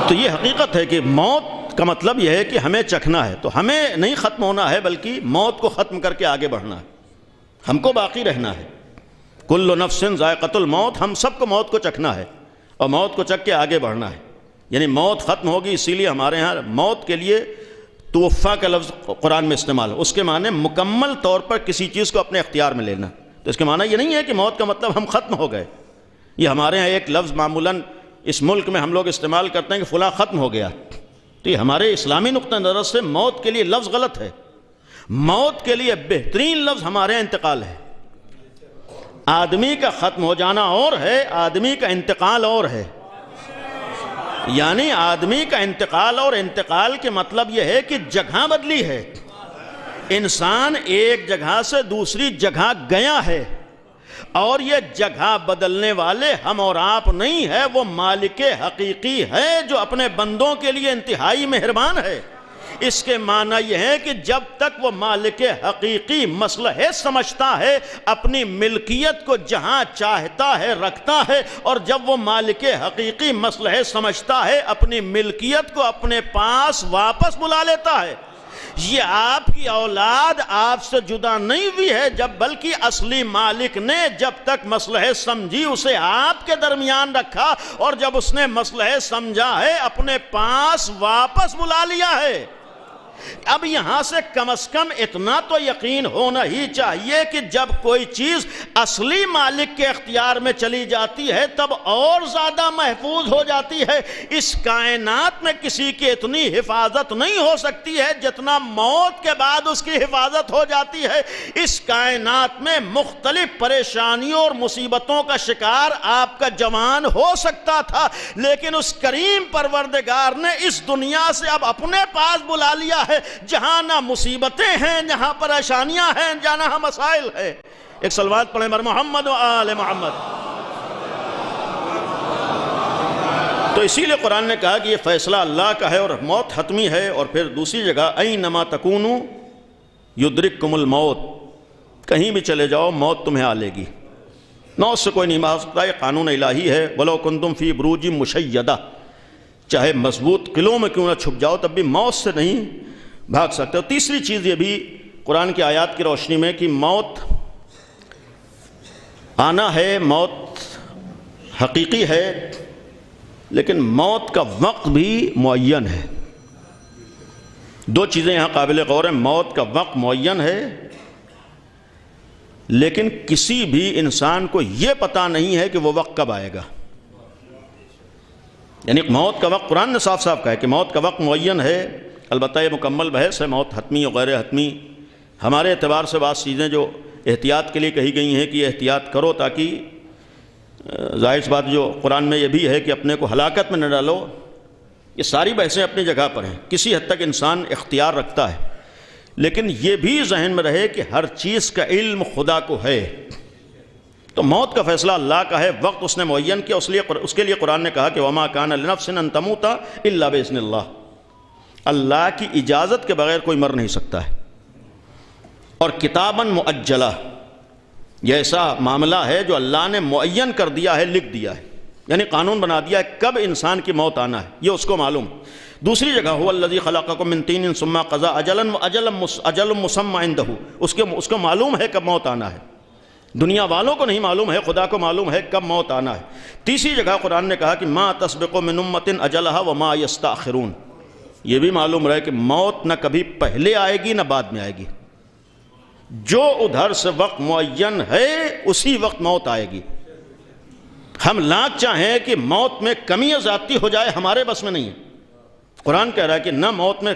تو یہ حقیقت ہے کہ موت کا مطلب یہ ہے کہ ہمیں چکھنا ہے، تو ہمیں نہیں ختم ہونا ہے بلکہ موت کو ختم کر کے آگے بڑھنا ہے، ہم کو باقی رہنا ہے۔ کل نفس ذائقۃ الموت، ہم سب کو موت کو چکھنا ہے اور موت کو چکھ کے آگے بڑھنا ہے۔ یعنی موت ختم ہوگی، اسی لیے ہمارے ہاں موت کے لیے توفیٰ کا لفظ قرآن میں استعمال ہے، اس کے معنی مکمل طور پر کسی چیز کو اپنے اختیار میں لینا۔ تو اس کے معنی یہ نہیں ہے کہ موت کا مطلب ہم ختم ہو گئے، یہ ہمارے ہاں ایک لفظ معمولاً اس ملک میں ہم لوگ استعمال کرتے ہیں کہ فلاں ختم ہو گیا، تو یہ ہمارے اسلامی نقطہ نظر سے موت کے لیے لفظ غلط ہے۔ موت کے لیے بہترین لفظ ہمارے یہاں انتقال ہے۔ آدمی کا ختم ہو جانا اور ہے، آدمی کا انتقال اور ہے۔ یعنی آدمی کا انتقال، اور انتقال کے مطلب یہ ہے کہ جگہ بدلی ہے، انسان ایک جگہ سے دوسری جگہ گیا ہے، اور یہ جگہ بدلنے والے ہم اور آپ نہیں ہے، وہ مالک حقیقی ہے جو اپنے بندوں کے لیے انتہائی مہربان ہے۔ اس کے معنی یہ ہے کہ جب تک وہ مالک حقیقی مصلحہ سمجھتا ہے اپنی ملکیت کو جہاں چاہتا ہے رکھتا ہے، اور جب وہ مالک حقیقی مصلحہ سمجھتا ہے اپنی ملکیت کو اپنے پاس واپس بلا لیتا ہے۔ یہ آپ کی اولاد آپ سے جدا نہیں ہوئی ہے، جب بلکہ اصلی مالک نے جب تک مصلحہ سمجھی اسے آپ کے درمیان رکھا، اور جب اس نے مصلحہ سمجھا ہے اپنے پاس واپس بلا لیا ہے۔ اب یہاں سے کم از کم اتنا تو یقین ہونا ہی چاہیے کہ جب کوئی چیز اصلی مالک کے اختیار میں چلی جاتی ہے تب اور زیادہ محفوظ ہو جاتی ہے۔ اس کائنات میں کسی کی اتنی حفاظت نہیں ہو سکتی ہے جتنا موت کے بعد اس کی حفاظت ہو جاتی ہے۔ اس کائنات میں مختلف پریشانیوں اور مصیبتوں کا شکار آپ کا جوان ہو سکتا تھا، لیکن اس کریم پروردگار نے اس دنیا سے اب اپنے پاس بلا لیا ہے، جہاں نہ مصیبتیں ہیں، جہاں پریشانیاں ہیں، جہاں مسائل ہیں۔ ایک صلوات پڑھیں بر محمد و آل محمد۔ تو اسی لیے قرآن نے کہا کہ یہ فیصلہ اللہ کا ہے اور موت حتمی ہے، اور پھر دوسری جگہ اینما تکونوا یدرککم الموت، کہیں بھی چلے جاؤ موت تمہیں آ لے گی، موت سے کوئی نہیں بھاگ سکتا، یہ قانون الہی ہے۔ ولو کنتم فی بروج مشیدہ، چاہے مضبوط قلعوں میں کیوں نہ چھپ جاؤ تب بھی موت سے نہیں بھاگ سکتے۔ اور تیسری چیز یہ بھی قرآن کی آیات کی روشنی میں کہ موت آنا ہے، موت حقیقی ہے، لیکن موت کا وقت بھی معین ہے۔ دو چیزیں یہاں قابل غور ہیں، موت کا وقت معین ہے، لیکن کسی بھی انسان کو یہ پتہ نہیں ہے کہ وہ وقت کب آئے گا۔ یعنی موت کا وقت قرآن نے صاف صاف کہا ہے کہ موت کا وقت معین ہے، البتہ یہ مکمل بحث ہے موت حتمی اور غیر حتمی۔ ہمارے اعتبار سے بعض چیزیں جو احتیاط کے لیے کہی گئی ہیں کہ یہ احتیاط کرو، تاکہ ظاہر سی بات جو قرآن میں یہ بھی ہے کہ اپنے کو ہلاکت میں نہ ڈالو، یہ ساری بحثیں اپنی جگہ پر ہیں، کسی حد تک انسان اختیار رکھتا ہے، لیکن یہ بھی ذہن میں رہے کہ ہر چیز کا علم خدا کو ہے۔ تو موت کا فیصلہ اللہ کا ہے، وقت اس نے معین کیا، اس کے لیے قرآن نے کہا کہ وما کان لنفس ان تموت الا باذن اللہ، اللہ کی اجازت کے بغیر کوئی مر نہیں سکتا ہے۔ اور کتاباً مؤجلہ، یہ ایسا معاملہ ہے جو اللہ نے معین کر دیا ہے، لکھ دیا ہے، یعنی قانون بنا دیا ہے کب انسان کی موت آنا ہے، یہ اس کو معلوم۔ دوسری جگہ هو الذی خلقکم من طین ثم قضى اجلا واجل مسمى عنده، اس کو معلوم ہے کب موت آنا ہے، دنیا والوں کو نہیں معلوم ہے، خدا کو معلوم ہے کب موت آنا ہے۔ تیسری جگہ قرآن نے کہا کہ ما تسبق من امۃ اجلها وما یستأخرون، یہ بھی معلوم رہے کہ موت نہ کبھی پہلے آئے گی نہ بعد میں آئے گی، جو ادھر سے وقت معین ہے اسی وقت موت آئے گی۔ ہم لاکھ چاہیں کہ موت میں کمی یا زیادتی ہو جائے، ہمارے بس میں نہیں ہے۔ قرآن کہہ رہا ہے کہ نہ موت میں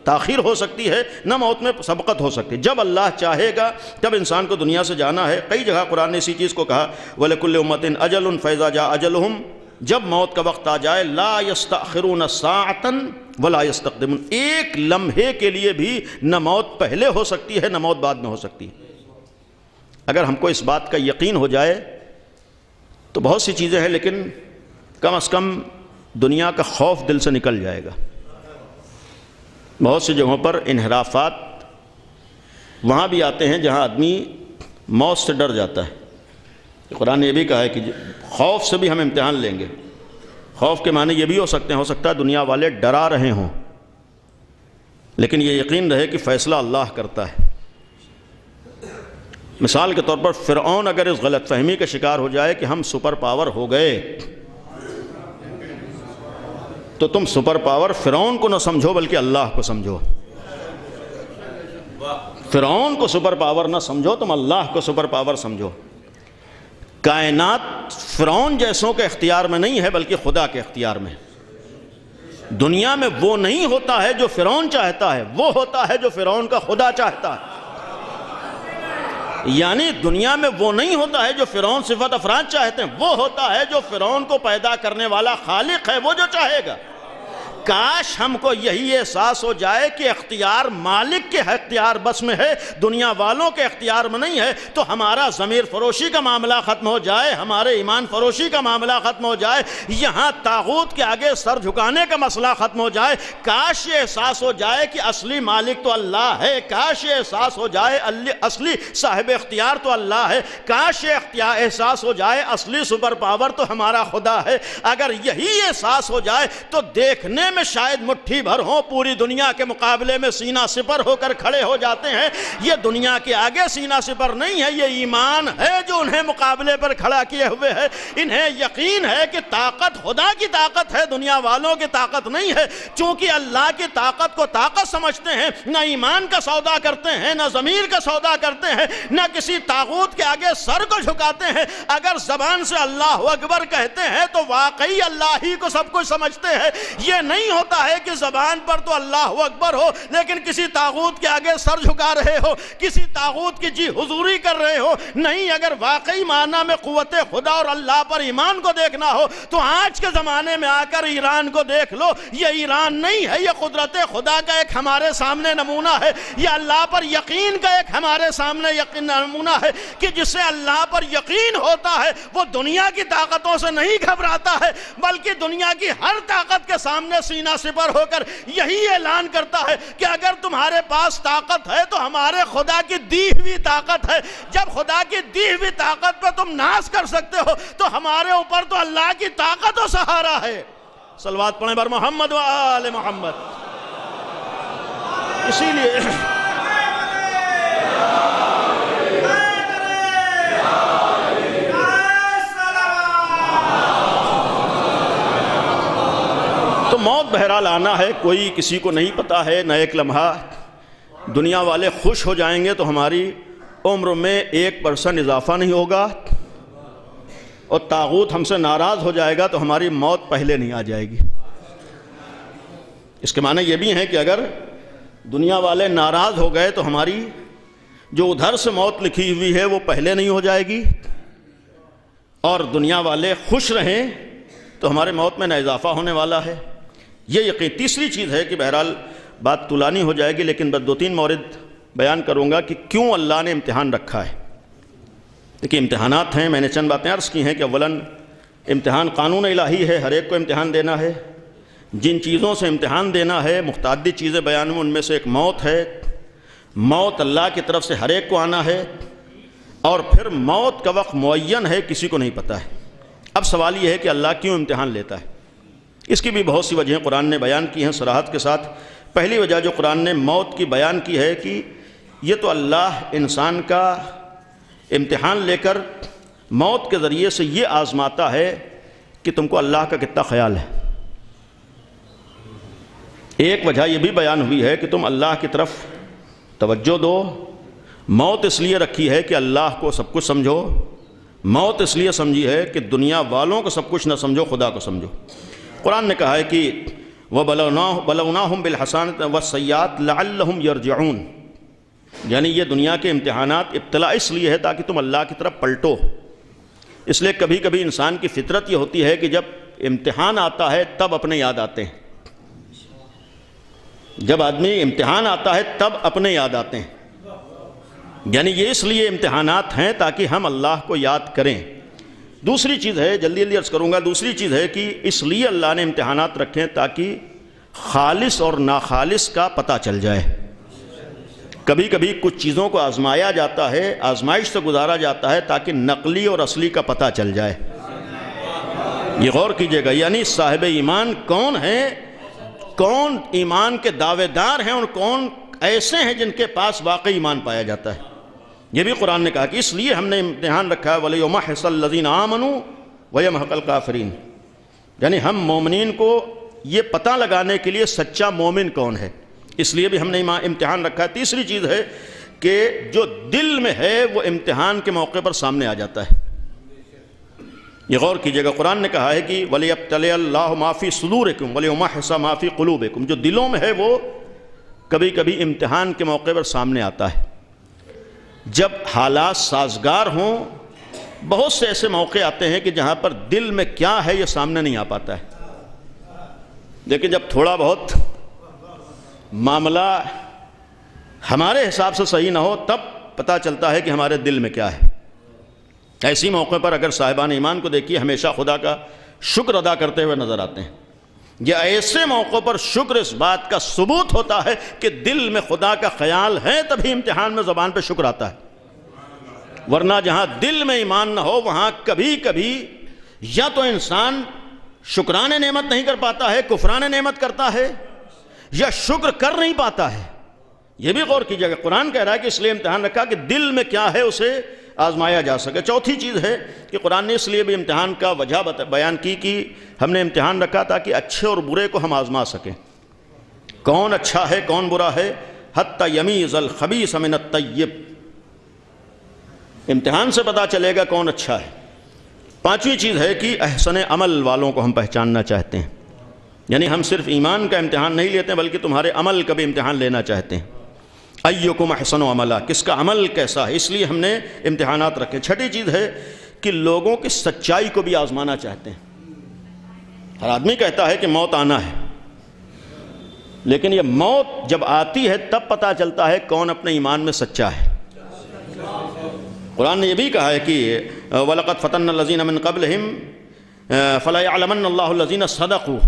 تاخیر ہو سکتی ہے نہ موت میں سبقت ہو سکتی ہے، جب اللہ چاہے گا تب انسان کو دنیا سے جانا ہے۔ کئی جگہ قرآن نے اسی چیز کو کہا وَلِكُلِّ أُمَّةٍ أَجَلٌ فَإِذَا جَاءَ أَجَلُهُمْ، جب موت کا وقت آ جائے لا يستأخرون ساعة ولا يستقدمون، ایک لمحے کے لیے بھی نہ موت پہلے ہو سکتی ہے نہ موت بعد میں ہو سکتی ہے۔ اگر ہم کو اس بات کا یقین ہو جائے تو بہت سی چیزیں ہیں، لیکن کم از کم دنیا کا خوف دل سے نکل جائے گا۔ بہت سی جگہوں پر انحرافات وہاں بھی آتے ہیں جہاں آدمی موت سے ڈر جاتا ہے۔ قرآن نے یہ بھی کہا ہے کہ خوف سے بھی ہم امتحان لیں گے۔ خوف کے معنی یہ بھی ہو سکتا ہے دنیا والے ڈرا رہے ہوں، لیکن یہ یقین رہے کہ فیصلہ اللہ کرتا ہے۔ مثال کے طور پر فرعون اگر اس غلط فہمی کا شکار ہو جائے کہ ہم سپر پاور ہو گئے، تو تم سپر پاور فرعون کو نہ سمجھو بلکہ اللہ کو سمجھو. فرعون کو سپر پاور نہ سمجھو، تم اللہ کو سپر پاور سمجھو. کائنات فرعون جیسوں کے اختیار میں نہیں ہے بلکہ خدا کے اختیار میں. دنیا میں وہ نہیں ہوتا ہے جو فرعون چاہتا ہے، وہ ہوتا ہے جو فرعون کا خدا چاہتا ہے. یعنی دنیا میں وہ نہیں ہوتا ہے جو فرعون صفت افراد چاہتے ہیں، وہ ہوتا ہے جو فرعون کو پیدا کرنے والا خالق ہے، وہ جو چاہے گا. کاش ہم کو یہی احساس ہو جائے کہ اختیار مالک کے اختیار بس میں ہے، دنیا والوں کے اختیار میں نہیں ہے، تو ہمارا ضمیر فروشی کا معاملہ ختم ہو جائے، ہمارے ایمان فروشی کا معاملہ ختم ہو جائے، یہاں طاغوت کے آگے سر جھکانے کا مسئلہ ختم ہو جائے. کاش یہ احساس ہو جائے کہ اصلی مالک تو اللہ ہے، کاش یہ احساس ہو جائے اصلی صاحب اختیار تو اللہ ہے، کاش یہ احساس ہو جائے اصلی سپر پاور تو ہمارا خدا ہے. اگر یہی احساس ہو جائے تو دیکھنے میں شاید مٹھی بھر ہوں، پوری دنیا کے مقابلے میں سینہ سپر ہو کر کھڑے ہو جاتے ہیں. یہ دنیا کے آگے سینہ سپر نہیں ہے، یہ ایمان ہے جو انہیں مقابلے پر کھڑا کیے ہوئے ہے. انہیں یقین ہے کہ طاقت خدا کی طاقت ہے، دنیا والوں کی طاقت نہیں ہے. چونکہ اللہ کی طاقت کو طاقت سمجھتے ہیں، نہ ایمان کا سودا کرتے ہیں، نہ ضمیر کا سودا کرتے ہیں، نہ کسی طاغوت کے آگے سر کو جھکاتے ہیں. اگر زبان سے اللہ اکبر کہتے ہیں تو واقعی اللہ ہی کو سب کچھ سمجھتے ہیں. یہ نہیں ہوتا ہے کہ زبان پر تو اللہ اکبر ہو لیکن کسی طاغوت کے آگے سر جھکا رہے ہو، کسی طاغوت کی جی حضوری کر رہے ہو. نہیں، اگر واقعی معنی میں قوت خدا اور اللہ پر ایمان کو دیکھنا ہو تو آج کے زمانے میں آ کر ایران کو دیکھ لو. یہ ایران نہیں ہے، یہ قدرت خدا کا ایک ہمارے سامنے نمونہ ہے. یہ اللہ پر یقین کا ایک ہمارے سامنے نمونہ ہے کہ جسے اللہ پر یقین ہوتا ہے وہ دنیا کی طاقتوں سے نہیں گھبراتا ہے بلکہ دنیا کی ہر طاقت کے سامنے سینہ سپر ہو کر یہی اعلان کرتا ہے کہ اگر تمہارے پاس طاقت ہے تو ہمارے خدا کی دی ہوئی طاقت ہے. جب خدا کی دی ہوئی طاقت پہ تم ناز کر سکتے ہو تو ہمارے اوپر تو اللہ کی طاقت و سہارا ہے. صلوات پڑھیں بر محمد و آل محمد. اسی لیے تو موت بہرحال آنا ہے، کوئی کسی کو نہیں پتا ہے. نہ ایک لمحہ دنیا والے خوش ہو جائیں گے تو ہماری عمر میں 1% اضافہ نہیں ہوگا، اور طاغوت ہم سے ناراض ہو جائے گا تو ہماری موت پہلے نہیں آ جائے گی. اس کے معنی یہ بھی ہیں کہ اگر دنیا والے ناراض ہو گئے تو ہماری جو ادھر سے موت لکھی ہوئی ہے وہ پہلے نہیں ہو جائے گی، اور دنیا والے خوش رہیں تو ہمارے موت میں نہ اضافہ ہونے والا ہے. یہ یقین. تیسری چیز ہے کہ بہرحال بات طولانی ہو جائے گی لیکن بس 2-3 مورد بیان کروں گا کہ کیوں اللہ نے امتحان رکھا ہے. دیکھیے امتحانات ہیں، میں نے چند باتیں عرض کی ہیں کہ اولاً امتحان قانون الہی ہے، ہر ایک کو امتحان دینا ہے. جن چیزوں سے امتحان دینا ہے متعدد چیزیں بیان ہوں، ان میں سے ایک موت ہے. موت اللہ کی طرف سے ہر ایک کو آنا ہے، اور پھر موت کا وقت معین ہے، کسی کو نہیں پتہ ہے. اب سوال یہ ہے کہ اللہ کیوں امتحان لیتا ہے؟ اس کی بھی بہت سی وجہیں قرآن نے بیان کی ہیں صراحت کے ساتھ. پہلی وجہ جو قرآن نے موت کی بیان کی ہے کہ یہ تو اللہ انسان کا امتحان لے کر موت کے ذریعے سے یہ آزماتا ہے کہ تم کو اللہ کا کتنا خیال ہے. ایک وجہ یہ بھی بیان ہوئی ہے کہ تم اللہ کی طرف توجہ دو. موت اس لیے رکھی ہے کہ اللہ کو سب کچھ سمجھو. موت اس لیے سمجھی ہے کہ دنیا والوں کو سب کچھ نہ سمجھو، خدا کو سمجھو. قرآن نے کہا ہے کہ وَبَلَوْنَاهُمْ بِالْحَسَنَةِ وَالسَّيِّئَاتِ لَعَلَّهُمْ يَرْجِعُونَ. یعنی یہ دنیا کے امتحانات ابتلا اس لیے ہے تاکہ تم اللہ کی طرف پلٹو. اس لیے کبھی کبھی انسان کی فطرت یہ ہوتی ہے کہ جب امتحان آتا ہے تب اپنے یاد آتے ہیں. جب آدمی امتحان آتا ہے تب اپنے یاد آتے ہیں. یعنی یہ اس لیے امتحانات ہیں تاکہ ہم اللہ کو یاد کریں. دوسری چیز ہے، جلدی جلدی عرض کروں گا، دوسری چیز ہے کہ اس لیے اللہ نے امتحانات رکھے تاکہ خالص اور ناخالص کا پتہ چل جائے. کبھی کبھی کچھ چیزوں کو آزمایا جاتا ہے، آزمائش سے گزارا جاتا ہے تاکہ نقلی اور اصلی کا پتہ چل جائے. یہ غور کیجئے گا، یعنی صاحب ایمان کون ہیں، کون ایمان کے دعوے دار ہیں، اور کون ایسے ہیں جن کے پاس واقعی ایمان پایا جاتا ہے. یہ بھی قرآن نے کہا کہ اس لیے ہم نے امتحان رکھا ہے وَلِيُمَحِّصَ الَّذِينَ آمَنُوا وَيَمْحَقَ الْكَافِرِينَ. یعنی ہم مومنین کو یہ پتہ لگانے کے لیے سچا مومن کون ہے، اس لیے بھی ہم نے امتحان رکھا ہے۔ تیسری چیز ہے کہ جو دل میں ہے وہ امتحان کے موقع پر سامنے آ جاتا ہے۔ یہ غور کیجئے گا، قرآن نے کہا ہے کہ وَلِيَبْتَلِيَ اللَّهُ مَا فِي صُدُورِكُمْ وَلِيُمَحِّصَ مَا فِي قُلُوبِكُمْ، جو دلوں میں ہے وہ کبھی کبھی امتحان کے موقع پر سامنے آتا ہے۔ جب حالات سازگار ہوں، بہت سے ایسے موقع آتے ہیں کہ جہاں پر دل میں کیا ہے یہ سامنے نہیں آ پاتا ہے، لیکن جب تھوڑا بہت معاملہ ہمارے حساب سے صحیح نہ ہو تب پتہ چلتا ہے کہ ہمارے دل میں کیا ہے۔ ایسی موقع پر اگر صاحبان ایمان کو دیکھیے ہمیشہ خدا کا شکر ادا کرتے ہوئے نظر آتے ہیں۔ یہ ایسے موقع پر شکر اس بات کا ثبوت ہوتا ہے کہ دل میں خدا کا خیال ہے، تبھی امتحان میں زبان پہ شکر آتا ہے، ورنہ جہاں دل میں ایمان نہ ہو وہاں کبھی کبھی یا تو انسان شکران نعمت نہیں کر پاتا ہے، کفران نعمت کرتا ہے، یا شکر کر نہیں پاتا ہے۔ یہ بھی غور کیجیے گا، قرآن کہہ رہا ہے کہ اس لیے امتحان رکھا کہ دل میں کیا ہے اسے آزمایا جا سکے۔ چوتھی چیز ہے کہ قرآن نے اس لیے بھی امتحان کا وجہ بیان کی کہ ہم نے امتحان رکھا تاکہ اچھے اور برے کو ہم آزما سکیں، کون اچھا ہے کون برا ہے، حتی یمیز الخبیث من الطیب، امتحان سے پتہ چلے گا کون اچھا ہے۔ پانچویں چیز ہے کہ احسن عمل والوں کو ہم پہچاننا چاہتے ہیں، یعنی ہم صرف ایمان کا امتحان نہیں لیتے بلکہ تمہارے عمل کا بھی امتحان لینا چاہتے ہیں۔ ایکم احسن عملا، کس کا عمل کیسا ہے، اس لیے ہم نے امتحانات رکھے۔ چھٹی چیز ہے کہ لوگوں کی سچائی کو بھی آزمانا چاہتے ہیں۔ ہر آدمی کہتا ہے کہ موت آنا ہے، لیکن یہ موت جب آتی ہے تب پتہ چلتا ہے کون اپنے ایمان میں سچا ہے۔ قرآن نے یہ بھی کہا ہے کہ وَلَقَدْ فَتَنَّ الَّذِينَ مِن قَبْلِهِمْ فَلَا يَعْلَمَنَّ اللَّهُ الَّذِينَ صَدَقُوا،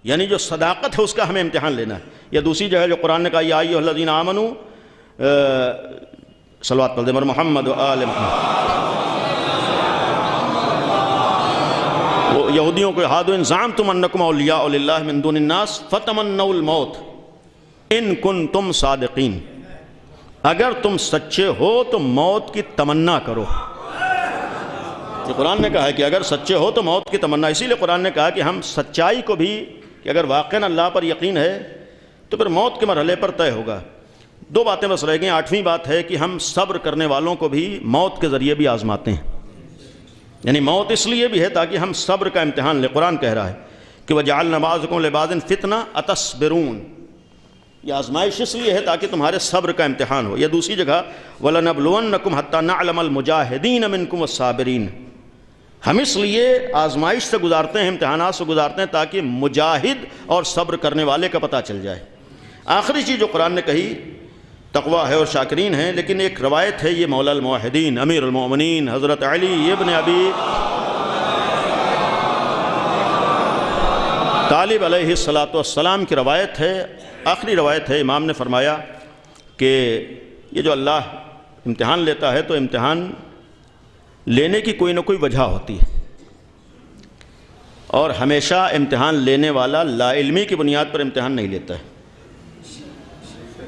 یعنی جو صداقت ہے اس کا ہمیں امتحان لینا ہے۔ یا دوسری جگہ جو قرآن نے کہا یا ایھا الذین آمنوا، صلوات پڑھ دیں بر محمد و آل محمد۔ وہ یہودیوں کو ہادو ان زعمتم انکم اولیاء للہ من دون الناس فتمنوا الموت ان کنتم صادقین، اگر تم سچے ہو تو موت کی تمنا کرو۔ یہ قرآن نے کہا ہے کہ اگر سچے ہو تو موت کی تمنا، اسی لیے قرآن نے کہا کہ ہم سچائی کو بھی، کہ اگر واقعاً اللہ پر یقین ہے تو پھر موت کے مرحلے پر طے ہوگا۔ دو باتیں بس رہ گئیں۔ آٹھویں بات ہے کہ ہم صبر کرنے والوں کو بھی موت کے ذریعے بھی آزماتے ہیں، یعنی موت اس لیے بھی ہے تاکہ ہم صبر کا امتحان لیں۔ قرآن کہہ رہا ہے کہ وَجَعَلْنَا بَعْضَكُمْ لِبَعْضٍ فِتْنَةً أَتَصْبِرُونَ، یہ آزمائش اس لیے ہے تاکہ تمہارے صبر کا امتحان ہو۔ یا دوسری جگہ وَلَنَبْلُوَنَّكُمْ حَتَّى نَعْلَمَ الْمُجَاهِدِينَ مِنْكُمْ وَالصَّابِرِينَ، ہم اس لیے آزمائش سے گزارتے ہیں، امتحانات سے گزارتے ہیں تاکہ مجاہد اور صبر کرنے والے کا پتہ چل جائے۔ آخری چیز جو قرآن نے کہی تقویٰ ہے اور شاکرین ہیں، لیکن ایک روایت ہے، یہ مولا الموحدین امیر المومنین حضرت علی ابن ابی طالب علیہ السلام کی روایت ہے، آخری روایت ہے۔ امام نے فرمایا کہ یہ جو اللہ امتحان لیتا ہے تو امتحان لینے کی کوئی نہ کوئی وجہ ہوتی ہے، اور ہمیشہ امتحان لینے والا لا علمی کی بنیاد پر امتحان نہیں لیتا ہے۔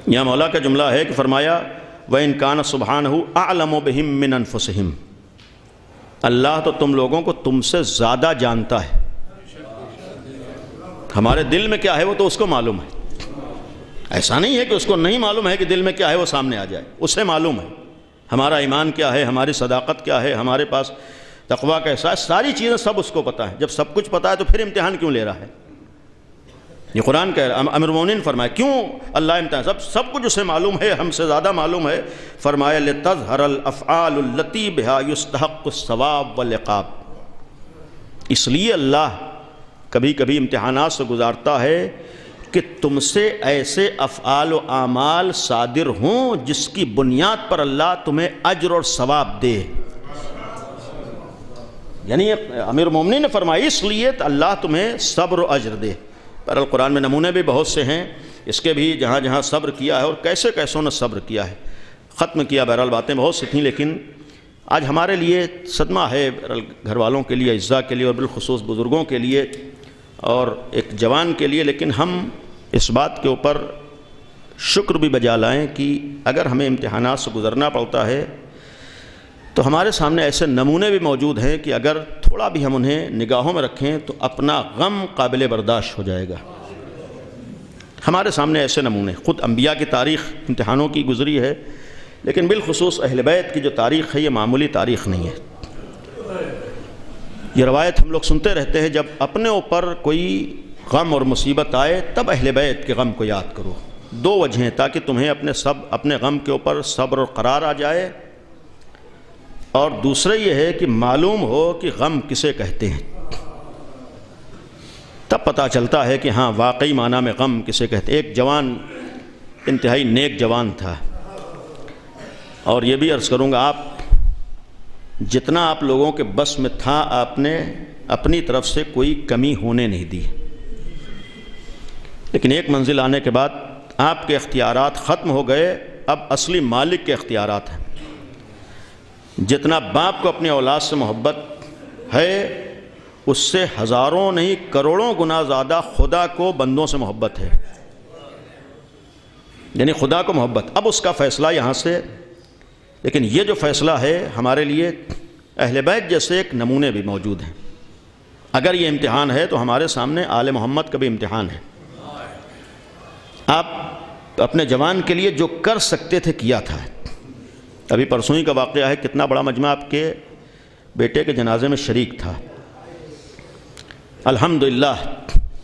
یہاں مولا کا جملہ ہے کہ فرمایا وَإِن كَانَ سُبْحَانَهُ أَعْلَمُ بِهِم مِّنْ أَنفُسِهِمْ، اللہ تو تم لوگوں کو تم سے زیادہ جانتا ہے، ہمارے دل میں کیا ہے وہ تو اس کو معلوم ہے۔ ایسا نہیں ہے کہ اس کو نہیں معلوم ہے کہ دل میں کیا ہے وہ سامنے آ جائے، اسے معلوم ہے ہمارا ایمان کیا ہے، ہماری صداقت کیا ہے، ہمارے پاس تقویٰ کا احساس، ساری چیزیں سب اس کو پتہ ہے۔ جب سب کچھ پتہ ہے تو پھر امتحان کیوں لے رہا ہے؟ یہ قرآن کہہ رہا ہے، امیر المومنین فرمایا کیوں اللہ امتحان، سب کچھ اسے معلوم ہے، ہم سے زیادہ معلوم ہے۔ فرمایا لِتَظْهَرَ الْأَفْعَالُ الَّتِي بِهَا يُسْتَحَقُّ الثَّوَابُ وَالْعِقَابُ، اس لیے اللہ کبھی کبھی امتحانات سے گزارتا ہے کہ تم سے ایسے افعال و اعمال صادر ہوں جس کی بنیاد پر اللہ تمہیں اجر اور ثواب دے۔ یعنی امیر المومنین نے فرمایا اس لیے اللہ تمہیں صبر و اجر دے۔ بہرحال قرآن میں نمونے بھی بہت سے ہیں اس کے بھی، جہاں جہاں صبر کیا ہے اور کیسے کیسوں نے صبر کیا ہے، ختم کیا۔ بہرحال باتیں بہت سی تھیں، لیکن آج ہمارے لیے صدمہ ہے، بہرحال گھر والوں کے لیے، اعزاء کے لیے، اور بالخصوص بزرگوں کے لیے اور ایک جوان کے لیے، لیکن ہم اس بات کے اوپر شکر بھی بجا لائیں کہ اگر ہمیں امتحانات سے گزرنا پڑتا ہے تو ہمارے سامنے ایسے نمونے بھی موجود ہیں کہ اگر تھوڑا بھی ہم انہیں نگاہوں میں رکھیں تو اپنا غم قابل برداشت ہو جائے گا۔ ہمارے سامنے ایسے نمونے، خود انبیاء کی تاریخ امتحانوں کی گزری ہے، لیکن بالخصوص اہل بیت کی جو تاریخ ہے یہ معمولی تاریخ نہیں ہے۔ یہ روایت ہم لوگ سنتے رہتے ہیں، جب اپنے اوپر کوئی غم اور مصیبت آئے تب اہل بیت کے غم کو یاد کرو۔ دو وجہیں، تاکہ تمہیں اپنے غم کے اوپر صبر اور قرار آ جائے، اور دوسرے یہ ہے کہ معلوم ہو کہ غم کسے کہتے ہیں، تب پتہ چلتا ہے کہ ہاں واقعی معنی میں غم کسے کہتے ہیں۔ ایک جوان انتہائی نیک جوان تھا، اور یہ بھی عرض کروں گا، آپ جتنا آپ لوگوں کے بس میں تھا آپ نے اپنی طرف سے کوئی کمی ہونے نہیں دی، لیکن ایک منزل آنے کے بعد آپ کے اختیارات ختم ہو گئے، اب اصلی مالک کے اختیارات ہیں۔ جتنا باپ کو اپنی اولاد سے محبت ہے اس سے ہزاروں نہیں کروڑوں گنا زیادہ خدا کو بندوں سے محبت ہے، یعنی خدا کو محبت۔ اب اس کا فیصلہ یہاں سے، لیکن یہ جو فیصلہ ہے ہمارے لیے اہل بیت جیسے ایک نمونے بھی موجود ہیں۔ اگر یہ امتحان ہے تو ہمارے سامنے آل محمد کا بھی امتحان ہے۔ آپ اپنے جوان کے لیے جو کر سکتے تھے کیا تھا۔ ابھی پرسوں ہی کا واقعہ ہے، کتنا بڑا مجمع آپ کے بیٹے کے جنازے میں شریک تھا۔ الحمدللہ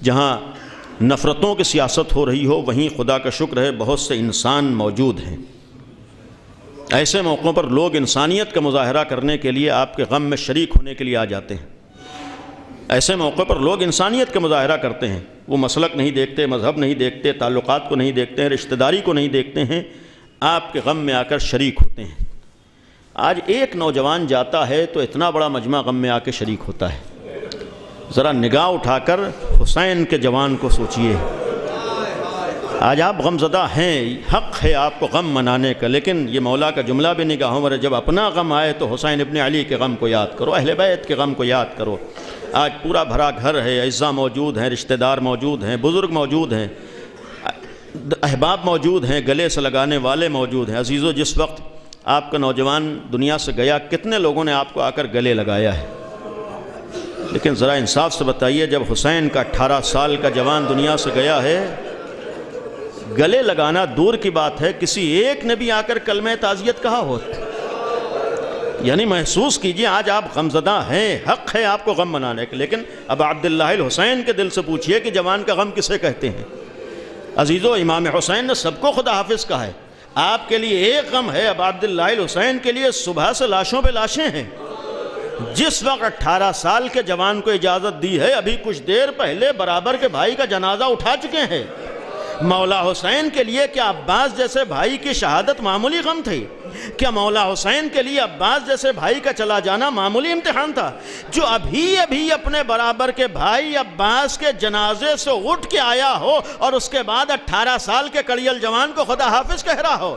جہاں نفرتوں کی سیاست ہو رہی ہو وہیں خدا کا شکر ہے بہت سے انسان موجود ہیں۔ ایسے موقعوں پر لوگ انسانیت کا مظاہرہ کرنے کے لیے آپ کے غم میں شریک ہونے کے لیے آ جاتے ہیں۔ ایسے موقع پر لوگ انسانیت کا مظاہرہ کرتے ہیں، وہ مسلک نہیں دیکھتے، مذہب نہیں دیکھتے، تعلقات کو نہیں دیکھتے ہیں، رشتہ داری کو نہیں دیکھتے ہیں، آپ کے غم میں آ کر شریک ہوتے ہیں۔ آج ایک نوجوان جاتا ہے تو اتنا بڑا مجمع غم میں آ کے شریک ہوتا ہے۔ ذرا نگاہ اٹھا کر حسین کے جوان کو سوچئے، آج آپ غم زدہ ہیں، حق ہے آپ کو غم منانے کا، لیکن یہ مولا کا جملہ بھی نگاہوں میں، جب اپنا غم آئے تو حسین ابن علی کے غم کو یاد کرو، اہل بیت کے غم کو یاد کرو۔ آج پورا بھرا گھر ہے، اعزاء موجود ہیں، رشتہ دار موجود ہیں، بزرگ موجود ہیں، احباب موجود ہیں، گلے سے لگانے والے موجود ہیں۔ عزیزو، جس وقت آپ کا نوجوان دنیا سے گیا کتنے لوگوں نے آپ کو آ کر گلے لگایا ہے، لیکن ذرا انصاف سے بتائیے، جب حسین کا 18 سال کا جوان دنیا سے گیا ہے، گلے لگانا دور کی بات ہے، کسی ایک نے بھی آ کر کلمہ تعزیت کہا ہو؟ یعنی محسوس کیجئے آج آپ غمزدہ ہیں، حق ہے آپ کو غم منانے کا، لیکن اب عبداللہ الحسین کے دل سے پوچھئے کہ جوان کا غم کسے کہتے ہیں۔ عزیزو، امام حسین نے سب کو خدا حافظ کہا ہے، آپ کے لیے ایک غم ہے، اب عبداللہ الحسین کے لیے صبح سے لاشوں پہ لاشیں ہیں۔ جس وقت 18 سال کے جوان کو اجازت دی ہے، ابھی کچھ دیر پہلے برابر کے بھائی کا جنازہ اٹھا چکے ہیں۔ مولا حسین کے لیے کیا عباس جیسے بھائی کی شہادت معمولی غم تھی؟ کیا مولا حسین کے لیے عباس جیسے بھائی کا چلا جانا معمولی امتحان تھا؟ جو ابھی اپنے برابر کے بھائی عباس کے جنازے سے اٹھ کے آیا ہو اور اس کے بعد 18 سال کے کڑیل جوان کو خدا حافظ کہہ رہا ہو،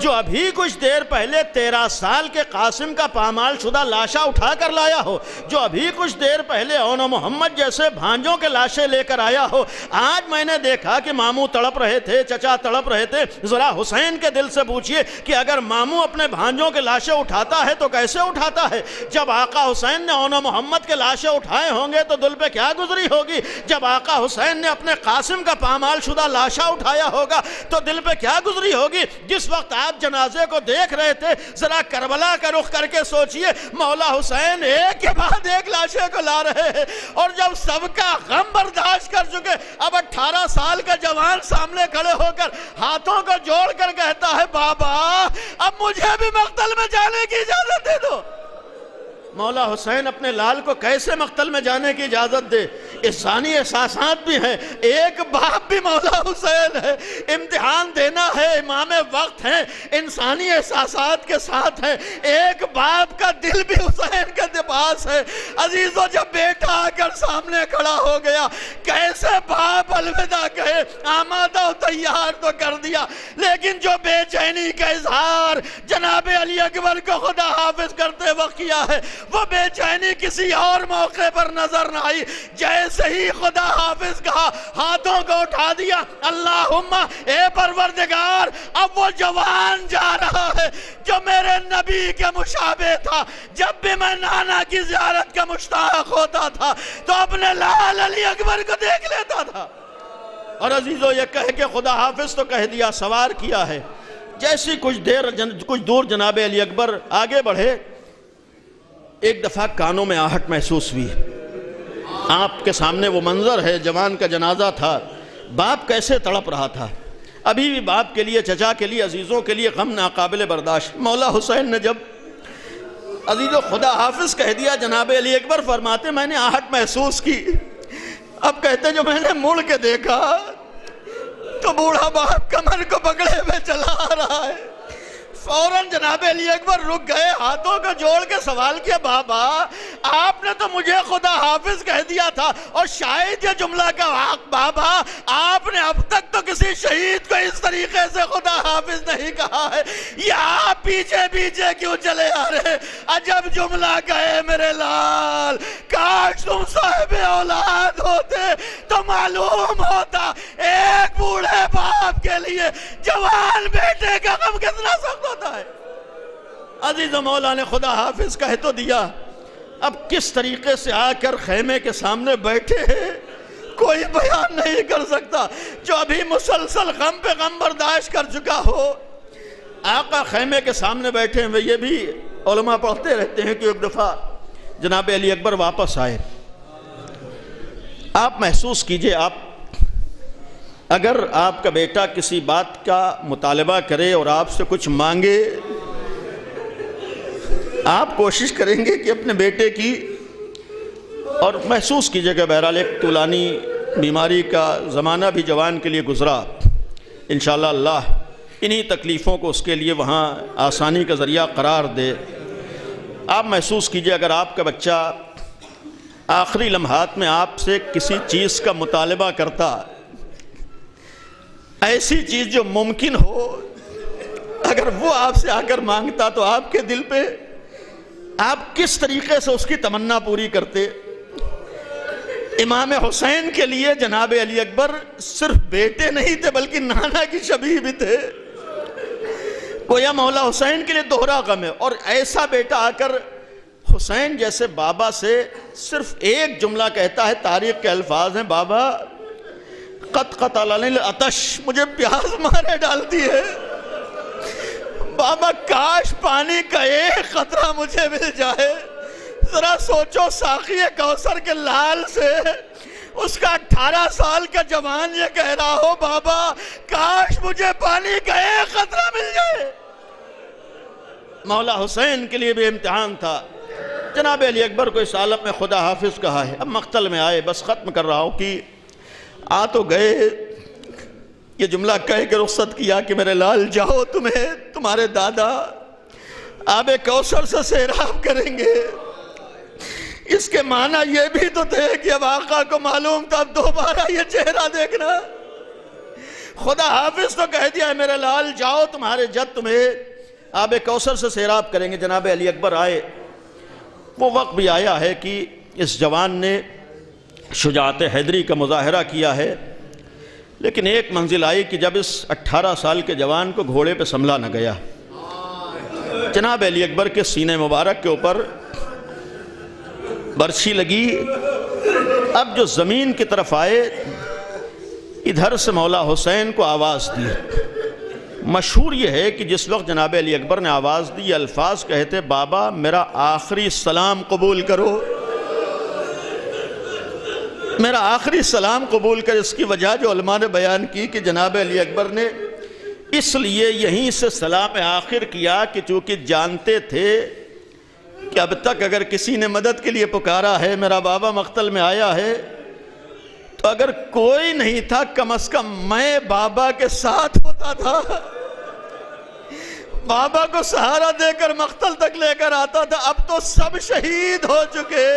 جو ابھی کچھ دیر پہلے 13 سال کے قاسم کا پامال شدہ لاشا اٹھا کر لایا ہو، جو ابھی کچھ دیر پہلے اون و محمد جیسے بھانجوں کے لاشیں لے کر آیا ہو، آج میں نے دیکھا کہ ماموں تڑپ رہے تھے، چچا تڑپ رہے تھے۔ ذرا حسین کے دل سے پوچھئے کہ اگر ماموں اپنے بھانجوں کے لاشیں اٹھاتا ہے تو کیسے اٹھاتا ہے؟ جب آقا حسین نے اون و محمد کے لاشیں اٹھائے ہوں گے تو دل پہ کیا گزری ہوگی؟ جب آقا حسین نے اپنے قاسم کا پامال شدہ لاشا اٹھایا ہوگا تو دل پہ کیا گزری ہوگی؟ جس وقت آپ جنازے کو دیکھ رہے تھے، ذرا کربلا کا رخ کر کے سوچئے، مولا حسین ایک کے بعد ایک لاشے کو لا رہے ہیں، اور جب سب کا غم برداشت کر چکے، اب 18 سال کا جوان سامنے کھڑے ہو کر ہاتھوں کو جوڑ کر کہتا ہے، بابا اب مجھے بھی مقتل میں جانے کی اجازت دے دو۔ مولا حسین اپنے لال کو کیسے مقتل میں جانے کی اجازت دے؟ انسانی احساسات بھی ہیں، ایک باپ بھی مولا حسین ہے، امتحان دینا ہے، امام وقت ہیں، انسانی احساسات کے ساتھ ہیں، ایک باپ کا دل بھی حسین کے پاس ہے۔ عزیزو، جب بیٹا آ کر سامنے کھڑا ہو گیا، کیسے باپ الوداع کہے؟ آمادہ و تیار تو کر دیا، لیکن جو بے چینی کا اظہار جناب علی اکبر کو خدا حافظ کرتے وقت کیا ہے، وہ بے چینی کسی اور موقع پر نظر نہ آئی۔ جیسے ہی خدا حافظ کہا، ہاتھوں کو اٹھا دیا، اللہم اے پروردگار، اب وہ جوان بن جا رہا ہے جو میرے نبی کے مشابہ تھا. جب بھی میں نانا کی زیارت کا مشتاق ہوتا تھا تو اپنے لال علی اکبر کو دیکھ لیتا تھا. اور عزیزو یہ کہہ کے خدا حافظ تو کہہ دیا، سوار کیا ہے. جیسی کچھ دور جناب علی اکبر آگے بڑھے، ایک دفعہ کانوں میں آہٹ محسوس ہوئی. آپ کے سامنے وہ منظر ہے، جوان کا جنازہ تھا، باپ کیسے تڑپ رہا تھا. ابھی بھی باپ کے لیے، چچا کے لیے، عزیزوں کے لیے غم ناقابل برداشت. مولا حسین نے جب عزیزو خدا حافظ کہہ دیا، جناب علی اکبر فرماتے میں نے آہٹ محسوس کی. اب کہتے جو میں نے مڑ کے دیکھا تو بوڑھا باپ کمر کو پکڑے ہوئے چلا آ رہا ہے. فوراً جناب علی اکبر رک گئے، ہاتھوں کو جوڑ کے سوال کیا، بابا آپ نے تو مجھے خدا حافظ کہہ دیا تھا، اور شاید یہ جملہ کا حق بابا آپ نے اب تک تو کسی شہید کو اس طریقے سے خدا حافظ نہیں کہا ہے، یہ آپ پیچھے پیچھے کیوں چلے آ رہے؟ عجب جملہ کہے میرے لال، کاش تم صاحب اولاد ہوتے تو معلوم ہوتا ایک بوڑھے باپ کے لیے جوان بیٹے کا غم کتنا سخت ہوتا ہے. عزیز مولا نے خدا حافظ کہہ تو دیا، اب کس طریقے سے آ کر خیمے کے سامنے بیٹھے ہیں کوئی بیان نہیں کر سکتا. جو ابھی مسلسل غم پہ غم برداشت کر چکا ہو، آقا خیمے کے سامنے بیٹھے ہیں. یہ بھی علماء پڑھتے رہتے ہیں کہ ایک دفعہ جناب علی اکبر واپس آئے. آپ محسوس کیجئے، اگر آپ کا بیٹا کسی بات کا مطالبہ کرے اور آپ سے کچھ مانگے، آپ کوشش کریں گے کہ اپنے بیٹے کی، اور محسوس کیجئے کہ بہرحال ایک طولانی بیماری کا زمانہ بھی جوان کے لیے گزرا. انشاءاللہ اللہ انہی تکلیفوں کو اس کے لیے وہاں آسانی کا ذریعہ قرار دے. آپ محسوس کیجئے اگر آپ کا بچہ آخری لمحات میں آپ سے کسی چیز کا مطالبہ کرتا، ایسی چیز جو ممکن ہو، اگر وہ آپ سے آ کر مانگتا تو آپ کے دل پہ آپ کس طریقے سے اس کی تمنا پوری کرتے. امام حسین کے لیے جناب علی اکبر صرف بیٹے نہیں تھے بلکہ نانا کی شبیہ بھی تھے. گویا مولا حسین کے لیے دوہرا غم ہے. اور ایسا بیٹا آ کر حسین جیسے بابا سے صرف ایک جملہ کہتا ہے، تاریخ کے الفاظ ہیں، بابا قط قتلنی العطش، مجھے پیاس مارے ڈالتی ہے. بابا کاش پانی کا ایک قطرہ مجھے مل جائے. ذرا سوچو، ساقی کوثر کے لال سے اس کا 18 سال کا جوان یہ کہہ رہا ہو، بابا کاش مجھے پانی کا ایک قطرہ مل جائے. مولا حسین کے لیے بھی امتحان تھا. جناب علی اکبر کو اس عالم میں خدا حافظ کہا ہے. اب مقتل میں آئے، بس ختم کر رہا ہوں کہ آ تو گئے، یہ جملہ کہہ کے رخصت کیا کہ میرے لال جاؤ، تمہیں تمہارے دادا آب کوثر سے سیراب کریں گے. اس کے معنی یہ بھی تو تھے کہ اب آقا کو معلوم تھا اب دوبارہ یہ چہرہ دیکھنا. خدا حافظ تو کہہ دیا ہے میرے لال جاؤ، تمہارے جد تمہیں آب کوثر سے سیراب کریں گے. جناب علی اکبر آئے. وہ وقت بھی آیا ہے کہ اس جوان نے شجاعت حیدری کا مظاہرہ کیا ہے، لیکن ایک منزل آئی کہ جب اس 18 سال کے جوان کو گھوڑے پہ سنبھلا نہ گیا. جناب علی اکبر کے سینے مبارک کے اوپر برچھی لگی. اب جو زمین کی طرف آئے، ادھر سے مولا حسین کو آواز دی. مشہور یہ ہے کہ جس وقت جناب علی اکبر نے آواز دی، یہ الفاظ کہتے، بابا میرا آخری سلام قبول کرو، میرا آخری سلام قبول کر. اس کی وجہ جو علماء نے بیان کی کہ جناب علی اکبر نے اس لیے یہیں سے سلام آخر کیا کہ چونکہ جانتے تھے کہ اب تک اگر کسی نے مدد کے لیے پکارا ہے، میرا بابا مقتل میں آیا ہے، تو اگر کوئی نہیں تھا کم از کم میں بابا کے ساتھ ہوتا تھا، بابا کو سہارا دے کر مقتل تک لے کر آتا تھا. اب تو سب شہید ہو چکے،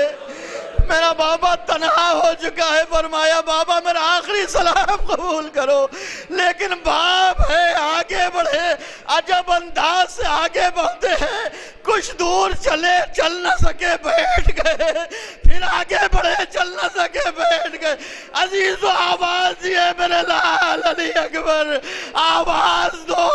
میرا بابا تنہا ہو چکا ہے. فرمایا بابا میرا آخری سلام قبول کرو. لیکن باپ ہے، آگے بڑھے، عجب انداز سے آگے بڑھتے ہیں. کچھ دور چلے، چل نہ سکے، بیٹھ گئے، پھر آگے بڑھے، چل نہ سکے، بیٹھ گئے. عزیز و آواز دیے میرے لال علی اکبر، آواز دو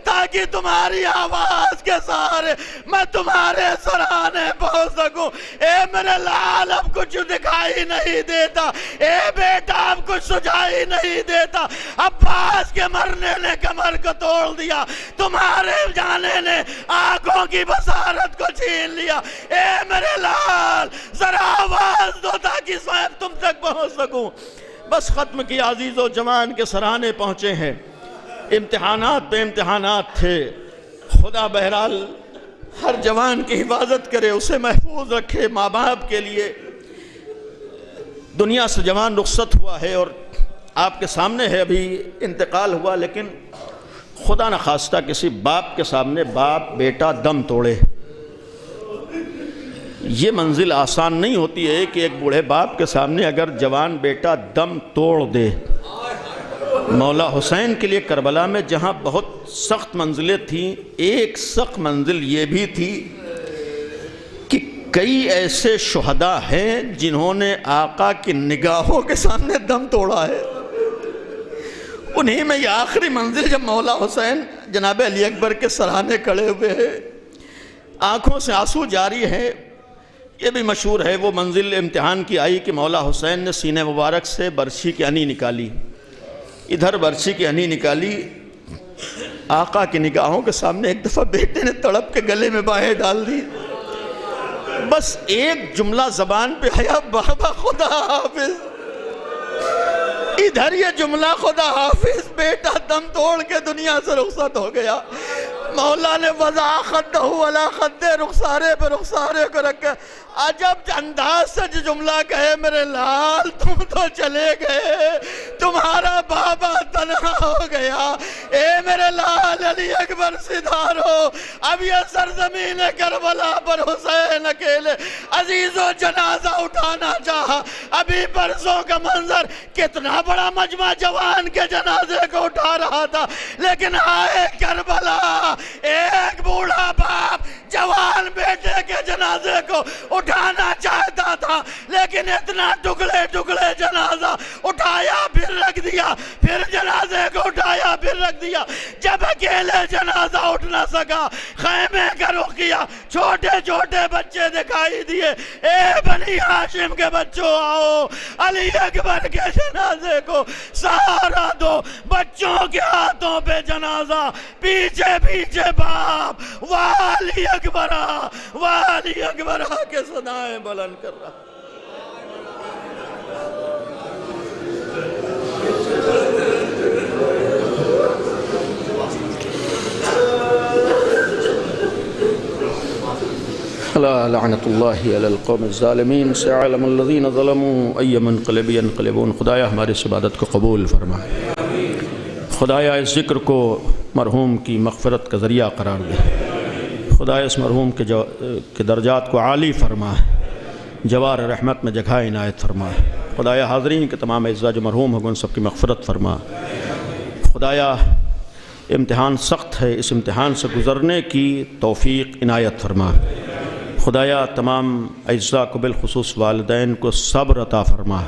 تاکہ تاکہ تمہاری آواز کے سہارے میں تمہارے سرانے پہنچ سکوں۔ اے میرے لال اب کچھ دکھائی نہیں دیتا، اے بیٹا اب کچھ سجائی نہیں دیتا، عباس کے مرنے نے کمر کو توڑ دیا، تمہارے جانے نے آنکھوں کی بصارت کو چھین لیا۔ اے میرے لال ذرا آواز دو تاکہ میں تم تک پہنچ سکوں۔ بس ختم کیا عزیز و جوان کے سرانے پہنچے ہیں۔ امتحانات پہ امتحانات تھے۔ خدا بہرحال ہر جوان کی حفاظت کرے، اسے محفوظ رکھے۔ ماں باپ کے لیے دنیا سے جوان رخصت ہوا ہے اور آپ کے سامنے ہے، ابھی انتقال ہوا، لیکن خدا نخواستہ کسی باپ کے سامنے باپ بیٹا دم توڑے، یہ منزل آسان نہیں ہوتی ہے کہ ایک بوڑھے باپ کے سامنے اگر جوان بیٹا دم توڑ دے۔ مولا حسین کے لیے کربلا میں جہاں بہت سخت منزلیں تھیں، ایک سخت منزل یہ بھی تھی کہ کئی ایسے شہداء ہیں جنہوں نے آقا کی نگاہوں کے سامنے دم توڑا ہے۔ انہی میں یہ آخری منزل جب مولا حسین جناب علی اکبر کے سرانے کھڑے ہوئے ہیں، آنکھوں سے آنسو جاری ہیں، یہ بھی مشہور ہے وہ منزل امتحان کی آئی کہ مولا حسین نے سینے مبارک سے برچھی کی انی نکالی، ادھر برچھی کی انی نکالی، آقا کی نگاہوں کے سامنے ایک دفعہ بیٹے نے تڑپ کے گلے میں باہیں ڈال دی، بس ایک جملہ زبان پہ آیا، بابا خدا حافظ۔ ادھر یہ جملہ خدا حافظ، بیٹا دم توڑ کے دنیا سے رخصت ہو گیا۔ مولا نے وضع خدہ علی خدہ، رخسارے پہ رخسارے کو رکھا۔ عجب انداز سے جو جملہ کہے، میرے لال تم تو چلے گئے، تمہارا بابا تنہا ہو گیا۔ اے میرے لال علی اکبر سدھارو، اب یہ سرزمین کربلا پر حسین اکیلے عزیز و جنازہ اٹھانا چاہا۔ ابھی پرسوں کا منظر کتنا بڑا مجمع جوان کے جنازے کو اٹھا رہا تھا، لیکن آئے کربلا، ایک بوڑھا باپ جوان بیٹے کے جنازے کو اٹھانا چاہتا تھا، لیکن اتنا ٹکڑے ٹکڑے جنازہ اٹھایا پھر رکھ دیا، پھر جنازے کو اٹھایا پھر رکھ دیا۔ جب اکیلے جنازہ اٹھ نہ سکا، خیمے کا رخ کیا، چھوٹے چھوٹے بچے دکھائی دیے۔ اے بنی ہاشم کے بچوں آؤ، علی اکبر کے جنازے کو سہارا دو۔ بچوں کے ہاتھوں پہ جنازہ، پیچھے پیچھے باپ، والی اکبرہ والی اکبرہ کے صدائیں بلند کر رہا۔ الا لعنت اللہ علی القوم الظالمین، سيعلم الذین ظلموا ای منقلب ینقلبون۔ خدایا ہماری اس عبادت کو قبول فرما، خدایا اس ذکر کو مرحوم کی مغفرت کا ذریعہ قرار دے، خدایا اس مرحوم کے درجات کو عالی فرما، جوار رحمت میں جگہ عنایت فرما۔ خدایا حاضرین کے تمام اعزاء جو مرحوم ہوگا ان سب کی مغفرت فرما۔ خدایا امتحان سخت ہے، اس امتحان سے گزرنے کی توفیق عنایت فرما۔ خدایا تمام اعزاء کو بالخصوص والدین کو صبر عطا فرما۔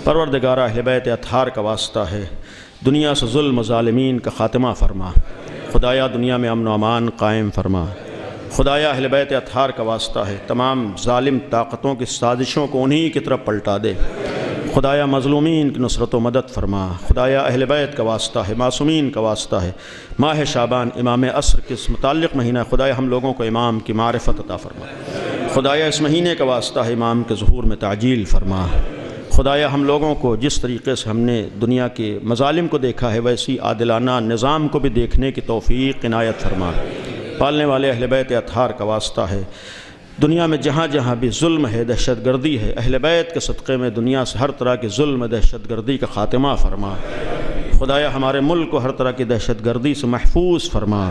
پروردگارہ اہل بیت اطہار کا واسطہ ہے، دنیا سے ظلم و ظالمین کا خاتمہ فرما۔ خدایا دنیا میں امن و امان قائم فرما۔ خدایا اہل بیت اطہار کا واسطہ ہے، تمام ظالم طاقتوں کی سازشوں کو انہی کی طرف پلٹا دے۔ خدایا مظلومین کی نصرت و مدد فرما۔ خدایا اہل بیت کا واسطہ ہے، معصومین کا واسطہ ہے، ماہ شعبان امام عصر کے اس متعلق مہینہ، خدایا ہم لوگوں کو امام کی معرفت عطا فرما۔ خدایا اس مہینے کا واسطہ ہے، امام کے ظہور میں تعجیل فرما۔ خدایا ہم لوگوں کو جس طریقے سے ہم نے دنیا کے مظالم کو دیکھا ہے، ویسی عادلانہ نظام کو بھی دیکھنے کی توفیق عنایت فرما۔ پالنے والے اہل بیت اطہار کا واسطہ ہے، دنیا میں جہاں جہاں بھی ظلم ہے، دہشت گردی ہے، اہل بیت کے صدقے میں دنیا سے ہر طرح کی ظلم دہشت گردی کا خاتمہ فرما۔ خدایا ہمارے ملک کو ہر طرح کی دہشت گردی سے محفوظ فرما۔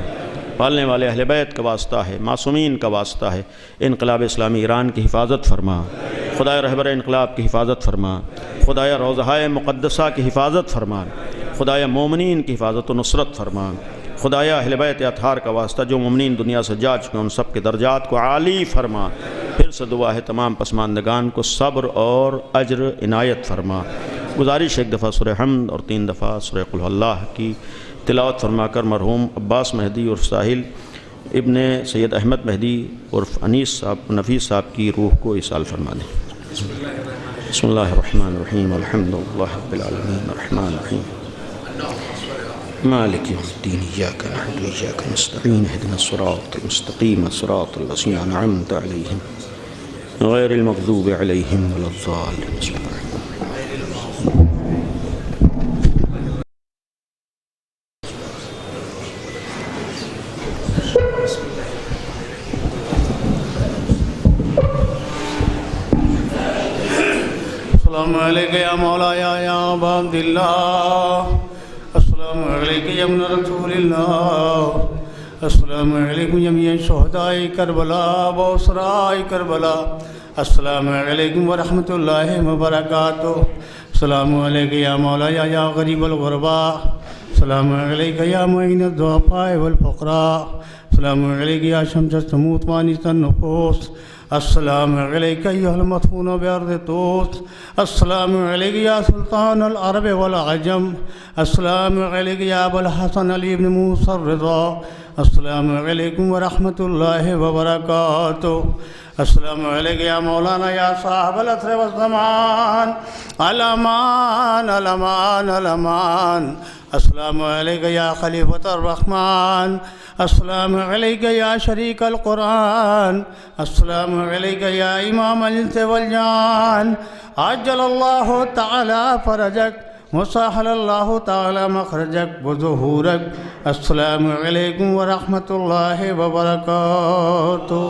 پالنے والے اہل بیت کا واسطہ ہے، معصومین کا واسطہ ہے، انقلاب اسلامی ایران کی حفاظت فرما۔ خدایا رہبر انقلاب کی حفاظت فرما۔ خدایا روضہ مقدسہ کی حفاظت فرما۔ خدایا مومنین کی حفاظت و نصرت فرما۔ خدایا اہل بیت اطہار کا واسطہ جو مومنین دنیا سے جا چکے ان سب کے درجات کو عالی فرما۔ پھر سے دعا ہے تمام پسماندگان کو صبر اور اجر عنایت فرما۔ گزارش ایک دفعہ سورہ حمد اور 3 دفعہ سورہ قل اللہ کی تلاوت فرما کر مرحوم عباس مہدی عرف ساحل ابن سید احمد مہدی عرف انیس صاحب نفیس صاحب کی روح کو ایصال فرما دیں۔ بسم اللہ الرحمن الرحیم الحمد للہ رب العالمین الرحمن الرحیم مالک یوم الدین ایاک نعبد و ایاک نستعین اہدنا الصراط المستقیم صراط الذین انعمت علیہم غیر المغضوب علیہم ولا الضالین۔ السلام علیکم یا مولایا یا ابا عبداللہ، السلام علیکم یا ابن رسول اللہ، السلام علیکم جمیع شہداء کربلا و اسراء کربلا، السلام علیکم ورحمۃ اللہ وبرکاتہ، السلام علیکم یا مولایا یا غریب الغرباء، السلام علیکم یا معین الضعفاء والفقراء، السلام علیکم یا شمس السموت وانس النفوس، السلام علیکم ایھا المدفون بارض طوس، السلام علیکم یا سلطان العرب والعجم، السلام علیکم یا ابا الحسن علی بن موسیٰ الرضا، السلام علیکم ورحمۃ اللہ وبرکاتہ، السلام علیکم یا مولانا یا صاحب العصر والزمان، الامان الامان الامان، السلام علیکم یا خلیفۃ الرحمن، السلام علیکم یا شریک القرآن، السلام علیکم یا امام الانس والجان، عجل اللہ تعالی فرجک وسہل اللہ تعالی مخرجک وظہورک، السلام علیکم ورحمۃ اللہ وبرکاتہ۔